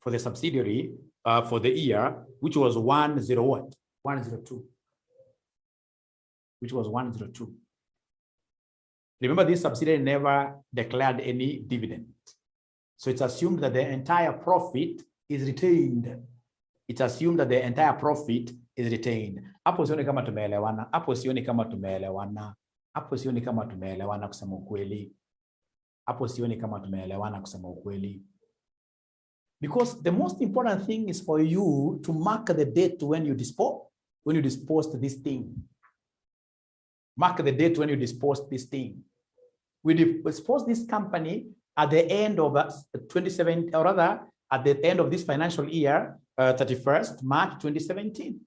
For the subsidiary for the year, which was 102. Which was 102. Remember, this subsidiary never declared any dividend. So it's assumed that the entire profit is retained. It's assumed that the entire profit is retained. Hapo sioni kama tumeelewana. Hapo sioni kama tumeelewana. Hapo sioni kama tumeelewana kusema ukweli. Hapo sioni kama tumeelewana kusema ukweli. Because the most important thing is for you to mark the date when you disposed this thing. Mark the date when you disposed this thing. We disposed this company at the end of 2017, or rather at the end of this financial year, 31st March 2017.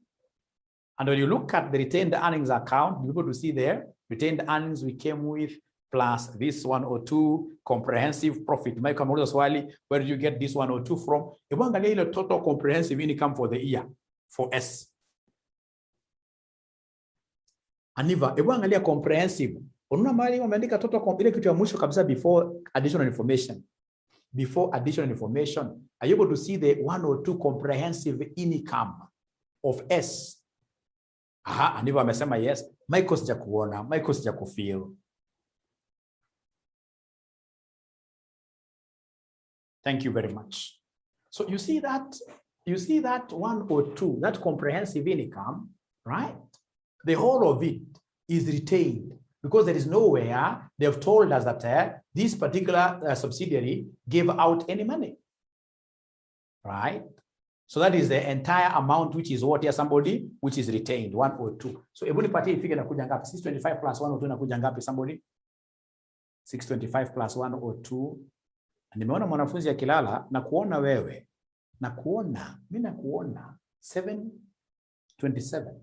And when you look at the retained earnings account, you're able to see there, retained earnings we came with plus this 102 comprehensive profit. Where did you get this 102 from? The total comprehensive income for the year for S. Aniva, ewangalia comprehensive. Ununa mali wameandika total ile kitu ya mwisho kabisa before additional information. Before additional information, are you able to see the 102 comprehensive income of S? Aniva amesema yes. Michael sijakuona, Michael sijakufeel. Thank you very much. So you see that 102, that comprehensive income, right? The whole of it is retained because there is nowhere they have told us that this particular subsidiary gave out any money, right? So that is the entire amount, which is what here somebody, which is retained, 102. So every party figure nakuja ngapi? 625 plus 102 nakuja ngapi somebody? 625 plus 102. Nimeona mwanafunzi akilala na kuona wewe. Nakuona, mimi nakuona 727.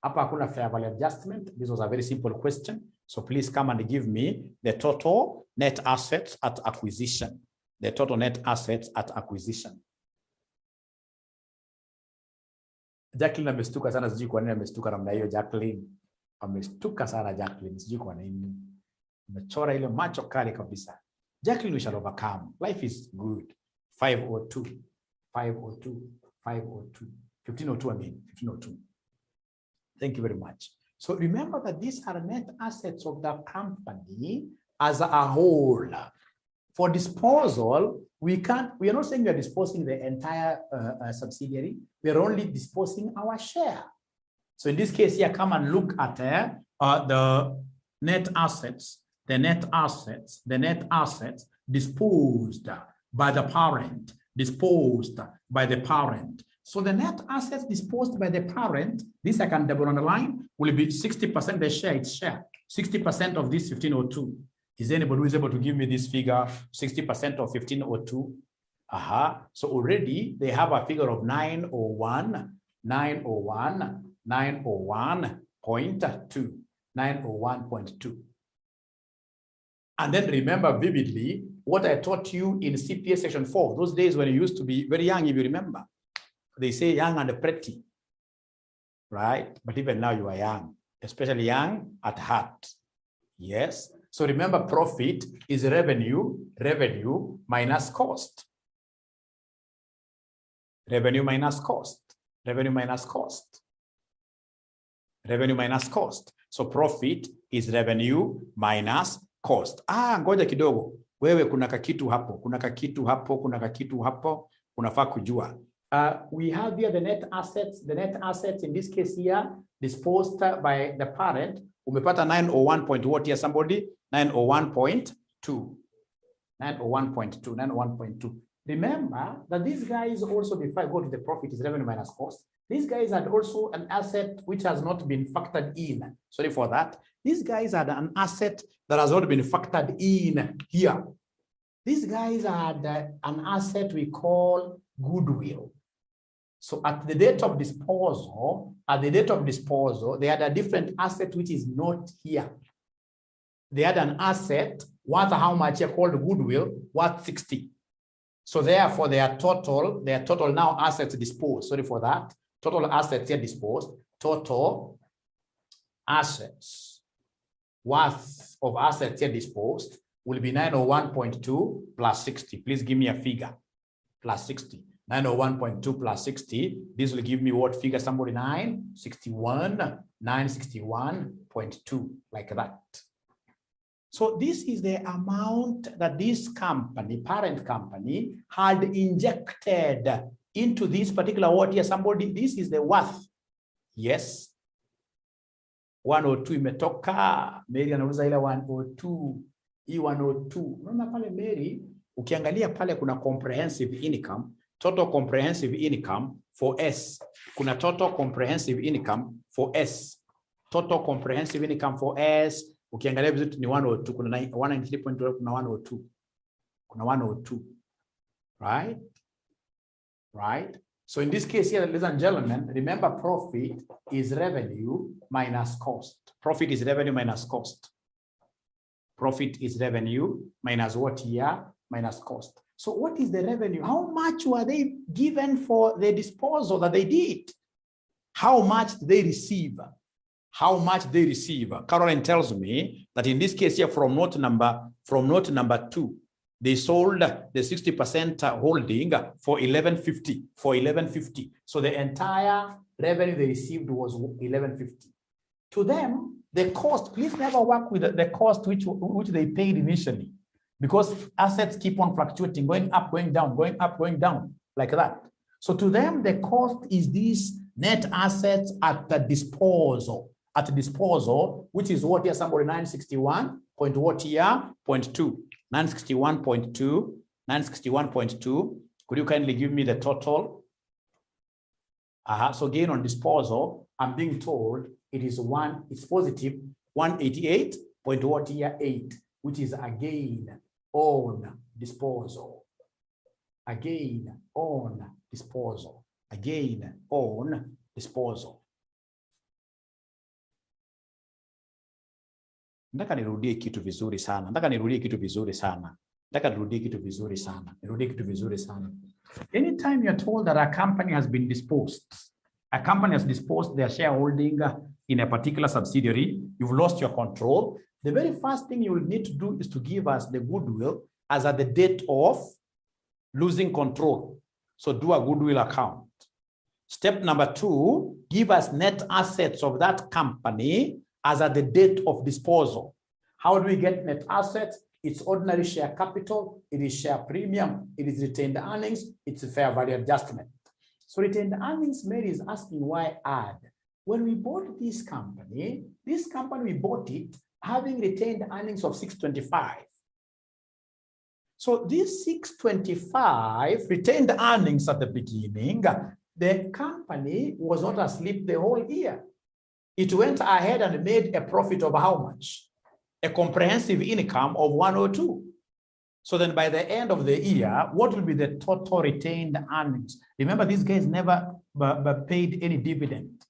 Hapa hakuna fair value adjustment. This was a very simple question. So please come and give me the total net assets at acquisition. The total net assets at acquisition. Jacqueline amestuka sana, sijui kwa nini amestuka namna hiyo. Jacqueline amestuka sana. Jacqueline sijui kwa nini. Umechora ile macho kali kabisa. Jacqueline, we shall overcome. Life is good. 502, 502, 502, 1502. I mean 1502. Thank you very much. So remember that these are net assets of the company as a whole. For disposal, we are not saying we are disposing the entire subsidiary. We are only disposing our share. So in this case here, come and look at the net assets, the net assets disposed by the parent, disposed by the parent. So the net assets disposed by the parent, this I can double underline, will be 60% the share, its share, 60% of this 1502. Is anybody who is able to give me this figure, 60% of 1502? So already they have a figure of 901, 901, 901.2, 901.2. And then remember vividly what I taught you in CPA section 4, those days when you used to be very young, if you remember. They say young and pretty, right? But even now you are young, especially young at heart. Yes. So remember, profit is revenue minus cost. Revenue minus cost. Revenue minus cost. Revenue minus cost. So profit is revenue minus cost. Ngoja kidogo. Wewe kuna kakitu hapo, kuna kakitu hapo, kuna kakitu hapo, unafaa kujua. We have here the net assets. The net assets in this case here disposed by the parent. Umepata 901 point what here somebody? 901.2. 901.2. 901.2. Remember that these guys also, before I go to the profit, is revenue minus cost. These guys had also an asset which has not been factored in. Sorry for that. These guys had an asset that has not been factored in here. These guys had an asset we call goodwill. So at the date of disposal, they had a different asset which is not here. They had an asset worth how much here called goodwill, worth 60. So therefore their total now assets disposed. Sorry for that. Total assets here disposed. Total assets worth of assets here disposed will be 901.2 plus 60. Please give me a figure. Plus 60. 901.2 plus 60. This will give me what figure? Somebody 961, 961.2, like that. So this is the amount that this company, parent company, had injected into this particular what here. Somebody, this is the worth. Yes. 102 imetoka. Mary anauliza ile 102. Hii 102. Unaona pale Mary, ukiangalia pale kuna comprehensive income. Total comprehensive income for S. Kuna total comprehensive income for S. Total comprehensive income for S. Ukiangalia vizuri ni 102. Kuna 193.12, kuna 102. Kuna 102. Right? Right? So in this case here, ladies and gentlemen, remember profit is revenue minus cost. Profit is revenue minus cost. Profit is revenue minus what here? Minus cost. So what is the revenue? How much were they given for the disposal that they did? How much did they receive? How much they receive? Caroline tells me that in this case here from note number 2, they sold the 60% holding for 1150. For 1150. So the entire revenue they received was 1150. To them, the cost, please never work with the cost which they paid initially. Because assets keep on fluctuating, going up, going down, going up, going down, like that. So to them, the cost is these net assets at the disposal. At disposal, which is what here, somebody 961 point what here, 0.2. 961.2, 961.2. Could you kindly give me the total? So gain on disposal, I'm being told it is it's positive 188 point what here, 8, which is a gain on disposal. again on disposal. Again on disposal. Nataka nirudie kitu vizuri sana. Anytime you're told that a company has been disposed, a company has disposed their shareholding in a particular subsidiary, you've lost your control, the very first thing you will need to do is to give us the goodwill as at the date of losing control. So do a goodwill account. Step number 2, give us net assets of that company as at the date of disposal. How do we get net assets? It's ordinary share capital, it is share premium, it is retained earnings, it's a fair value adjustment. So retained earnings, Mary is asking why add. When we bought this company we bought it having retained earnings of 625. So this 625 retained earnings at the beginning, the company was not asleep the whole year. It went ahead and made a profit of how much? A comprehensive income of 102. So then by the end of the year, what will be the total retained earnings? Remember, these guys never paid any dividend.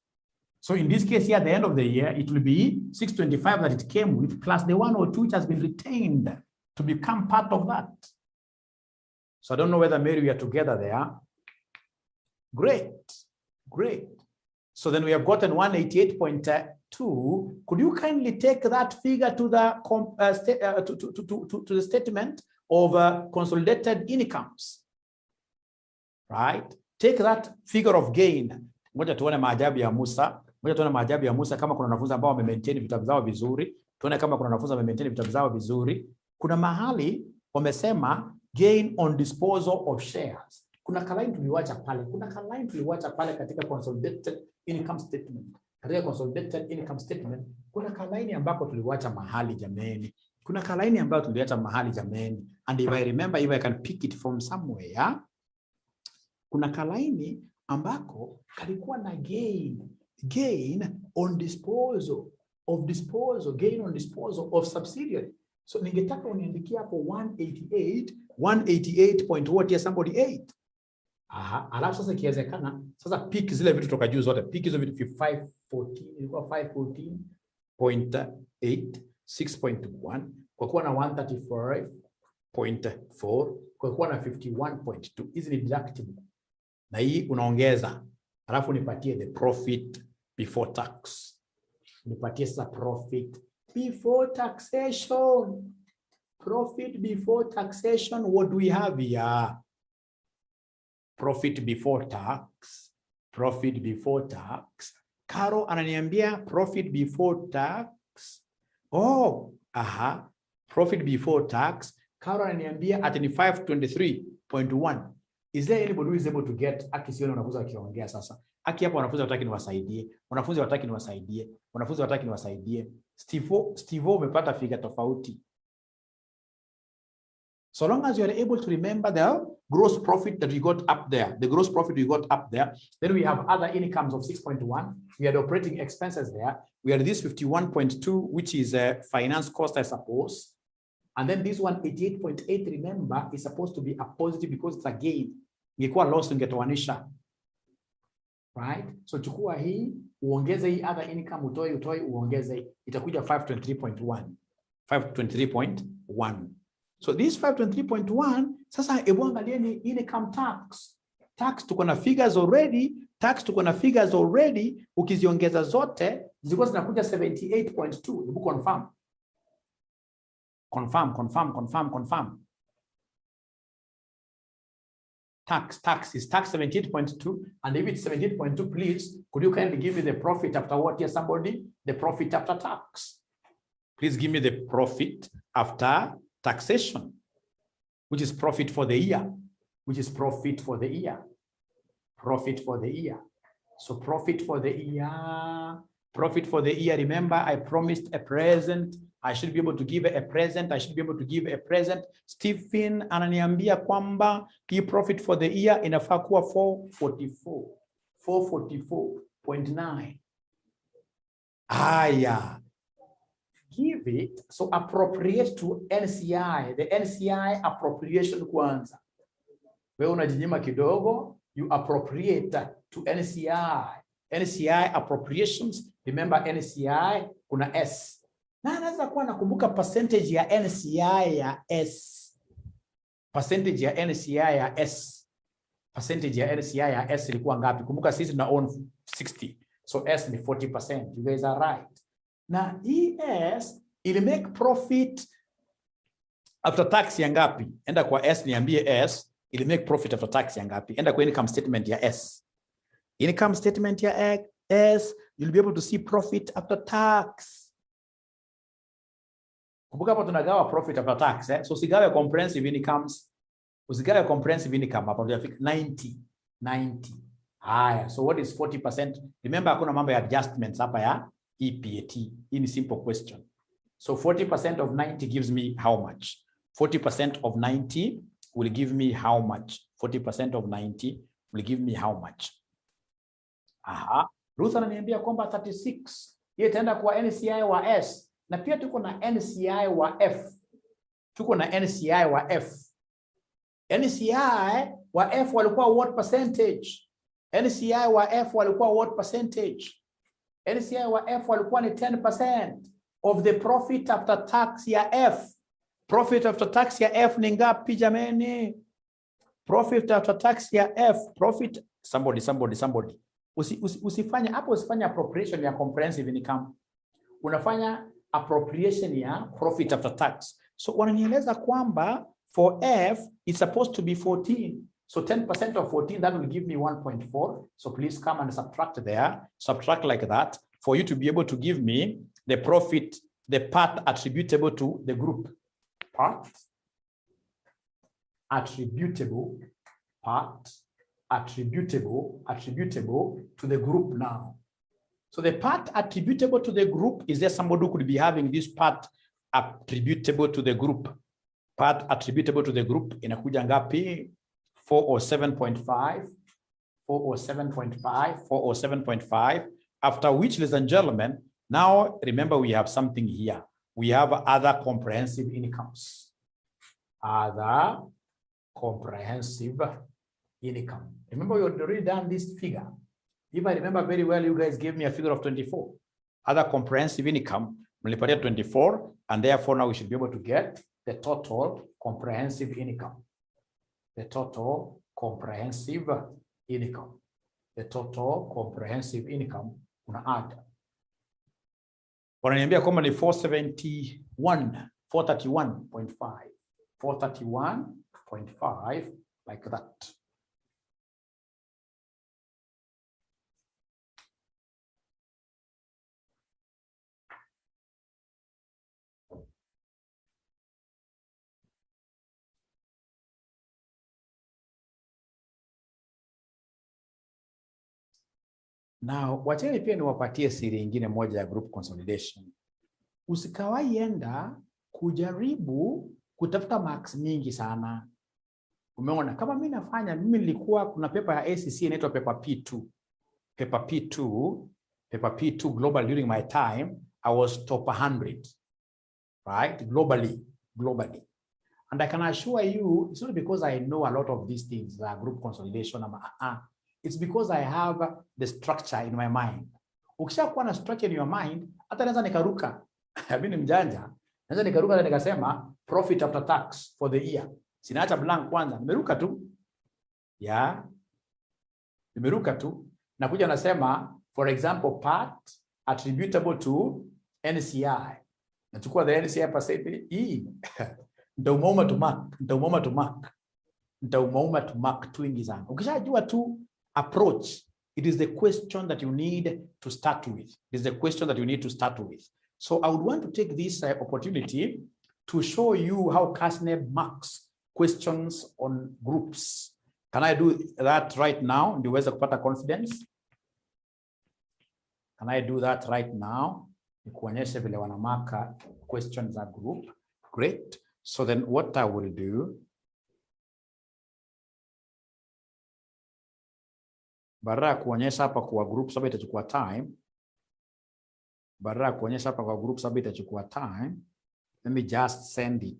So in this case here, at the end of the year, it will be 625 that it came with, plus the 102 which has been retained to become part of that. So I don't know whether, Mary, we are together there. Great. So then we have gotten 188.2. Could you kindly take that figure to the to the statement of consolidated incomes, right? Take that figure of gain. Ngoja tuone maajabu ya Musa. Kama kuna wanafunzi ambao wamemaintain vitabu zao vizuri. Tuone kama kuna wanafunzi wamemaintain vitabu zao vizuri. Kuna mahali wamesema gain on disposal of shares. Kuna kalaini tuliwacha pale katika consolidated income statement. Katika consolidated income statement, kuna kalaini ambako tuliwacha mahali jameni. And if I remember, if I can pick it from somewhere, kuna kalaini ambako kalikuwa na gain on disposal of subsidiary. So ningetaka uniandikia hapo 188 point what here somebody 8. Alafu sasa ikiwezekana sasa pick zile vitu toka juu zote, pick hizo vitu 514, ilikuwa 514.8, 6.1, kwa kuwa na 135.4, kwa kuwa na 51.2. Hizi ni deductible. Na hii unaongeza. Alafu nipatie the profit before tax. Nipatie sasa profit before taxation. Profit before taxation, what do we have here? Profit before tax. Karo ananiambia profit before tax. Profit before tax. Karo ananiambia at 523.1. Is there anybody who is able to get? Akisiona wanafunzi wakiongea sasa. Aki hapo wanafunzi wataki niwasaidie. Steve umepata figure tofauti. So long as you are able to remember the gross profit that we got up there, then we have other incomes of 6.1. We had operating expenses there. We had this 51.2, which is a finance cost, I suppose. And then this one, 88.8, remember, is supposed to be a positive because it's a gain. Ingekuwa loss ungetoanisha. Right? So chukua hii, uongeze hii other income, utoi, uongeze, itakuja 523.1. So this 523.1, sasa hebu angalieni income tax. Tuko na figures already, ukiziongeza zote, zilikuwa zinakuja 78.2. Hebu confirm. Tax is tax 78.2, and if it's 78.2, please, could you kindly give me the profit after what here, somebody? The profit after tax. Please give me the profit after taxation, which is profit for the year. Profit for the year. So profit for the year. Remember, I promised a present. I should be able to give a present. Stephen ananiambia kwamba hii profit for the year inafaa kuwa 444.9. Give it, so appropriate to NCI, the NCI appropriation kwanza. Wewe unajinyima kidogo, you appropriate to NCI. NCI appropriations, remember NCI kuna S. Na anaweza kuwa nakumbuka percentage ya NCI ya S. Percentage ya NCI ya S. Percentage ya NCI ya S ilikuwa ngapi? Kumbuka sisi tuna own 60. So S ni 40%. You guys are right. Na ES ili make profit after tax ya ngapi? Enda kwa S niambie S ili make profit after tax ya ngapi? Enda kwa income statement ya S. Income statement ya S, you'll be able to see profit after tax. Kumbuka hapo tunagawa profit after tax, eh? So usigawe comprehensive incomes. Usigawe comprehensive income hapo ndio 90. Haya, so what is 40%? Remember hakuna mambo ya adjustments hapa ya EPAT. Hii ni simple question. So 40% of 90 gives me how much? 40% of 90 will give me how much? 40% of 90 will give me how much? Aha, Ruth ananiambia kwamba 36. Hiyo itaenda kwa NCI wa S. Na pia tuko na NCI wa F. Tuko na NCI wa F. NCI wa F walikuwa what percentage? NCI wa F walikuwa what percentage? NCI wa F walikuwa ni 10% of the profit after tax ya F. Profit after tax ya F ni ngapi jameni? Profit after tax ya F. Profit, somebody. Usifanya hapo, usifanya appropriation ya comprehensive income. Unafanya appropriation ya profit after tax. So wananieleza kwamba for F it's supposed to be 14. So 10% of 14, that will give me 1.4. So please come and subtract there. Subtract like that for you to be able to give me the profit, the part attributable to the group. Part attributable, part attributable to the group now. So the part attributable to the group, is there somebody who could be having this part attributable to the group? Part attributable to the group inakuja ngapi? 407.5, 407.5, 407.5. After which, ladies and gentlemen, now remember we have something here. We have other comprehensive incomes. Other comprehensive income. Remember, we had already done this figure. If I remember very well, you guys gave me a figure of 24. Other comprehensive income, multiplied 24, and therefore now we should be able to get the total comprehensive income. The total comprehensive income. The total comprehensive income una add. Wananiambia kwamba ni 471, 431.5. 431.5, like that. Now, wacheni pia niwapatie siri nyingine moja ya group consolidation. Usikawai enda kujaribu kutafuta marks mingi sana. Umeona, kama mimi nafanya, mimi nilikuwa kuna paper ya ACC inaitwa paper P2. Paper P2 global during my time, I was top 100. Right? Globally. And I can assure you, it's not because I know a lot of these things, group consolidation. It's because I have the structure in my mind. Ukishakuwa na structure in your mind, hata naweza nikaruka. Mimi ni mjanja. Naweza nikaruka na nikasema profit after tax for the year. Sinaacha blank kwanza. Nimeruka tu. Nimeruka tu. Nakuja nasema, for example, part attributable to NCI. Nachukua the NCI percentage. Nitaumoma to mark twingi sana. Ukishajua tu approach, it is the question that you need to start with. So I would want to take this opportunity to show you how Kasneb marks questions on groups. Can I do that right now? Ndiweza kupata confidence? Can I do that right now? Nikuonyeshe vile wanamarka questions a group. Great. So then what I will do, badala ya kuonyesha hapa kwa group sababu itachukua time, let me just send it.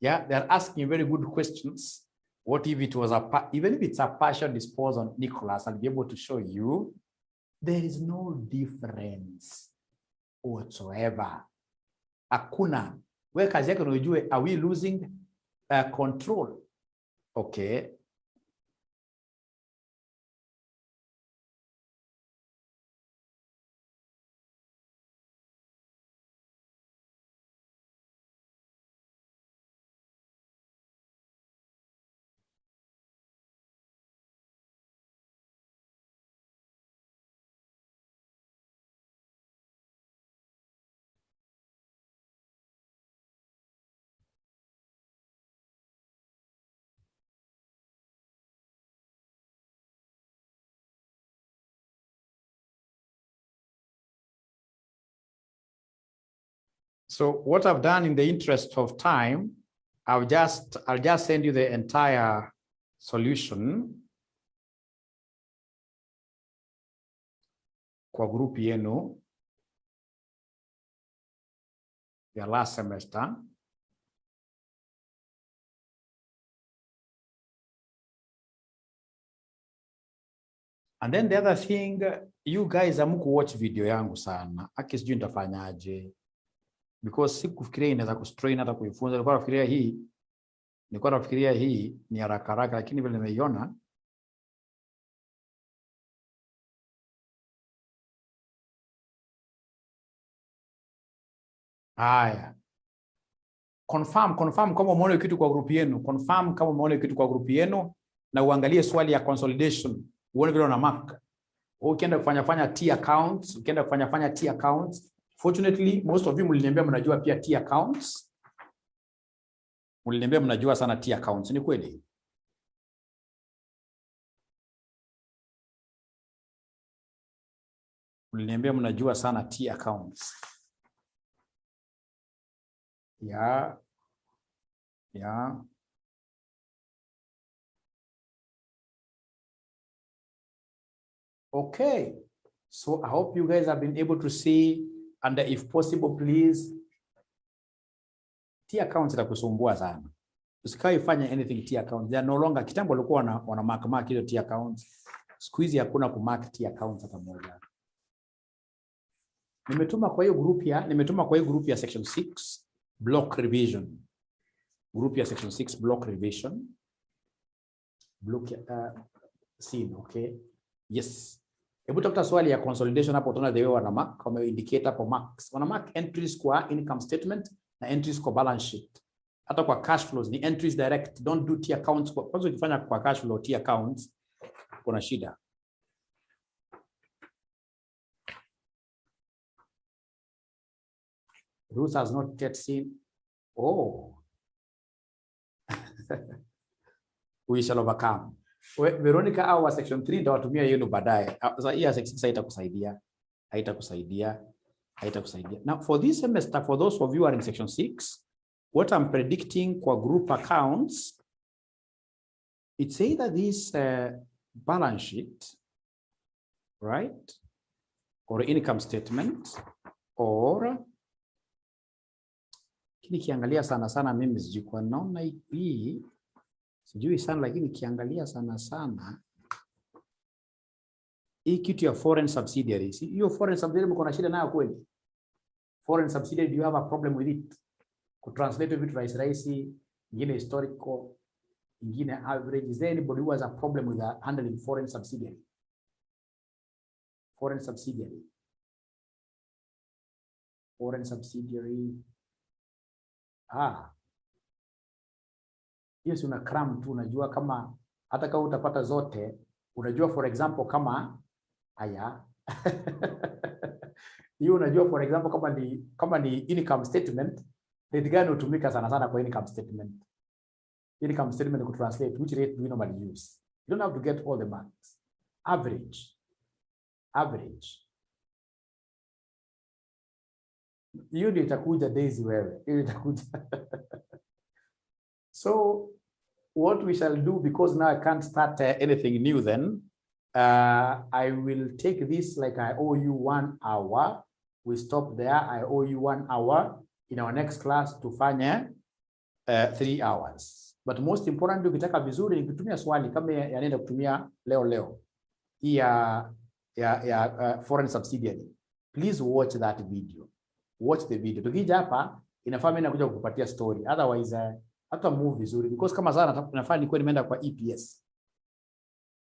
Yeah, they're asking very good questions. What if it was even if it's a partial disposal, Nicholas, I'll be able to show you there is no difference whatsoever. Hakuna. Wewe kazi yako unajue, are we losing control? Okay. So what I've done in the interest of time, I'll just send you the entire solution kwa group yenu ya last semester. And then the other thing, you guys amuku watch video yangu sana. Aki sijui nitafanyaje. Because sikufikiria inaweza kustrain hata kuifunza. Nilikuwa nafikiria hii ni haraka haraka, lakini vile nimeiona haya. Confirm kama umeona kitu kwa group yenu. Confirm kama umeona kitu kwa group yenu na uangalie swali ya consolidation. Uone vile una mark. Ukienda kufanya T accounts, fortunately most of you mliniambia mnajua pia T accounts. Mliniambia mnajua sana T accounts, ni kweli? Mliniambia mnajua sana T accounts. Yeah. Okay. So I hope you guys have been able to see, and if possible, please, T accounts itakusumbua sana. Usikai fanya anything T accounts. They are no longer, kitambo walikuwa wana mark hizo T accounts. Siku hizi hakuna kumark T accounts hata moja. Nimetuma kwa hiyo group ya section 6 block revision. Group ya section 6 block revision. Block scene, okay? Yes. Hebu tafuta swali ya consolidation hapo, utaona the way wana mark, kama indicate hapo marks. Wana mark entries kwa income statement na entries kwa balance sheet. Hata kwa cash flows ni entries direct. Don't do T accounts. Kwanza ukifanya kwa cash flow T accounts kuna shida. Ruth has not yet seen. Oh. We shall overcome. Veronica au section 3 ndio watumia yenu baadaye. Sasa hii section 6 haitakusaidia. Now for this semester, for those of you who are in section 6, what I'm predicting kwa group accounts, it's either this balance sheet, right? Or income statement, or kiangalia sana mimi sijui kwa naona hii sijui sana, lakini kiangalia sana hii kitu ya foreign subsidiaries. Hiyo foreign subsidiary mko na shida nayo kweli? Foreign subsidiary, do you have a problem with it? Kutranslate vitu rahisi, ingine historical, ingine average. Is there anybody who has a problem with handling foreign subsidiary? Foreign subsidiary. Hiyo si una cram tu, unajua kama hata kama utapata zote, unajua for example kama haya hiyo unajua for example kama ni income statement, rate gani hutumika sana kwa income statement? Income statement ku translate, which rate do you normally use? You don't have to get all the marks. Average. Hiyo ndio itakuja Daisy wewe. Hiyo itakuja. So what we shall do, because now I can't start anything new then, I will take this like I owe you 1 hour. We stop there. I owe you 1 hour in our next class to fanya 3 hours. But most important, ukitaka vizuri ni kutumia swali kama yanaenda kutumia leo hii ya foreign subsidiary. Please watch that video. Watch the video. Tukija hapa inafaa mimi nakuja kukupatia story. Otherwise hata move vizuri because kama sana nafaa nikuwa nimeenda kwa EPS.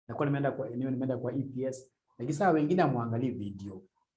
Nakuwa nimeenda kwa EPS. Lakini saa wengine muangalie video.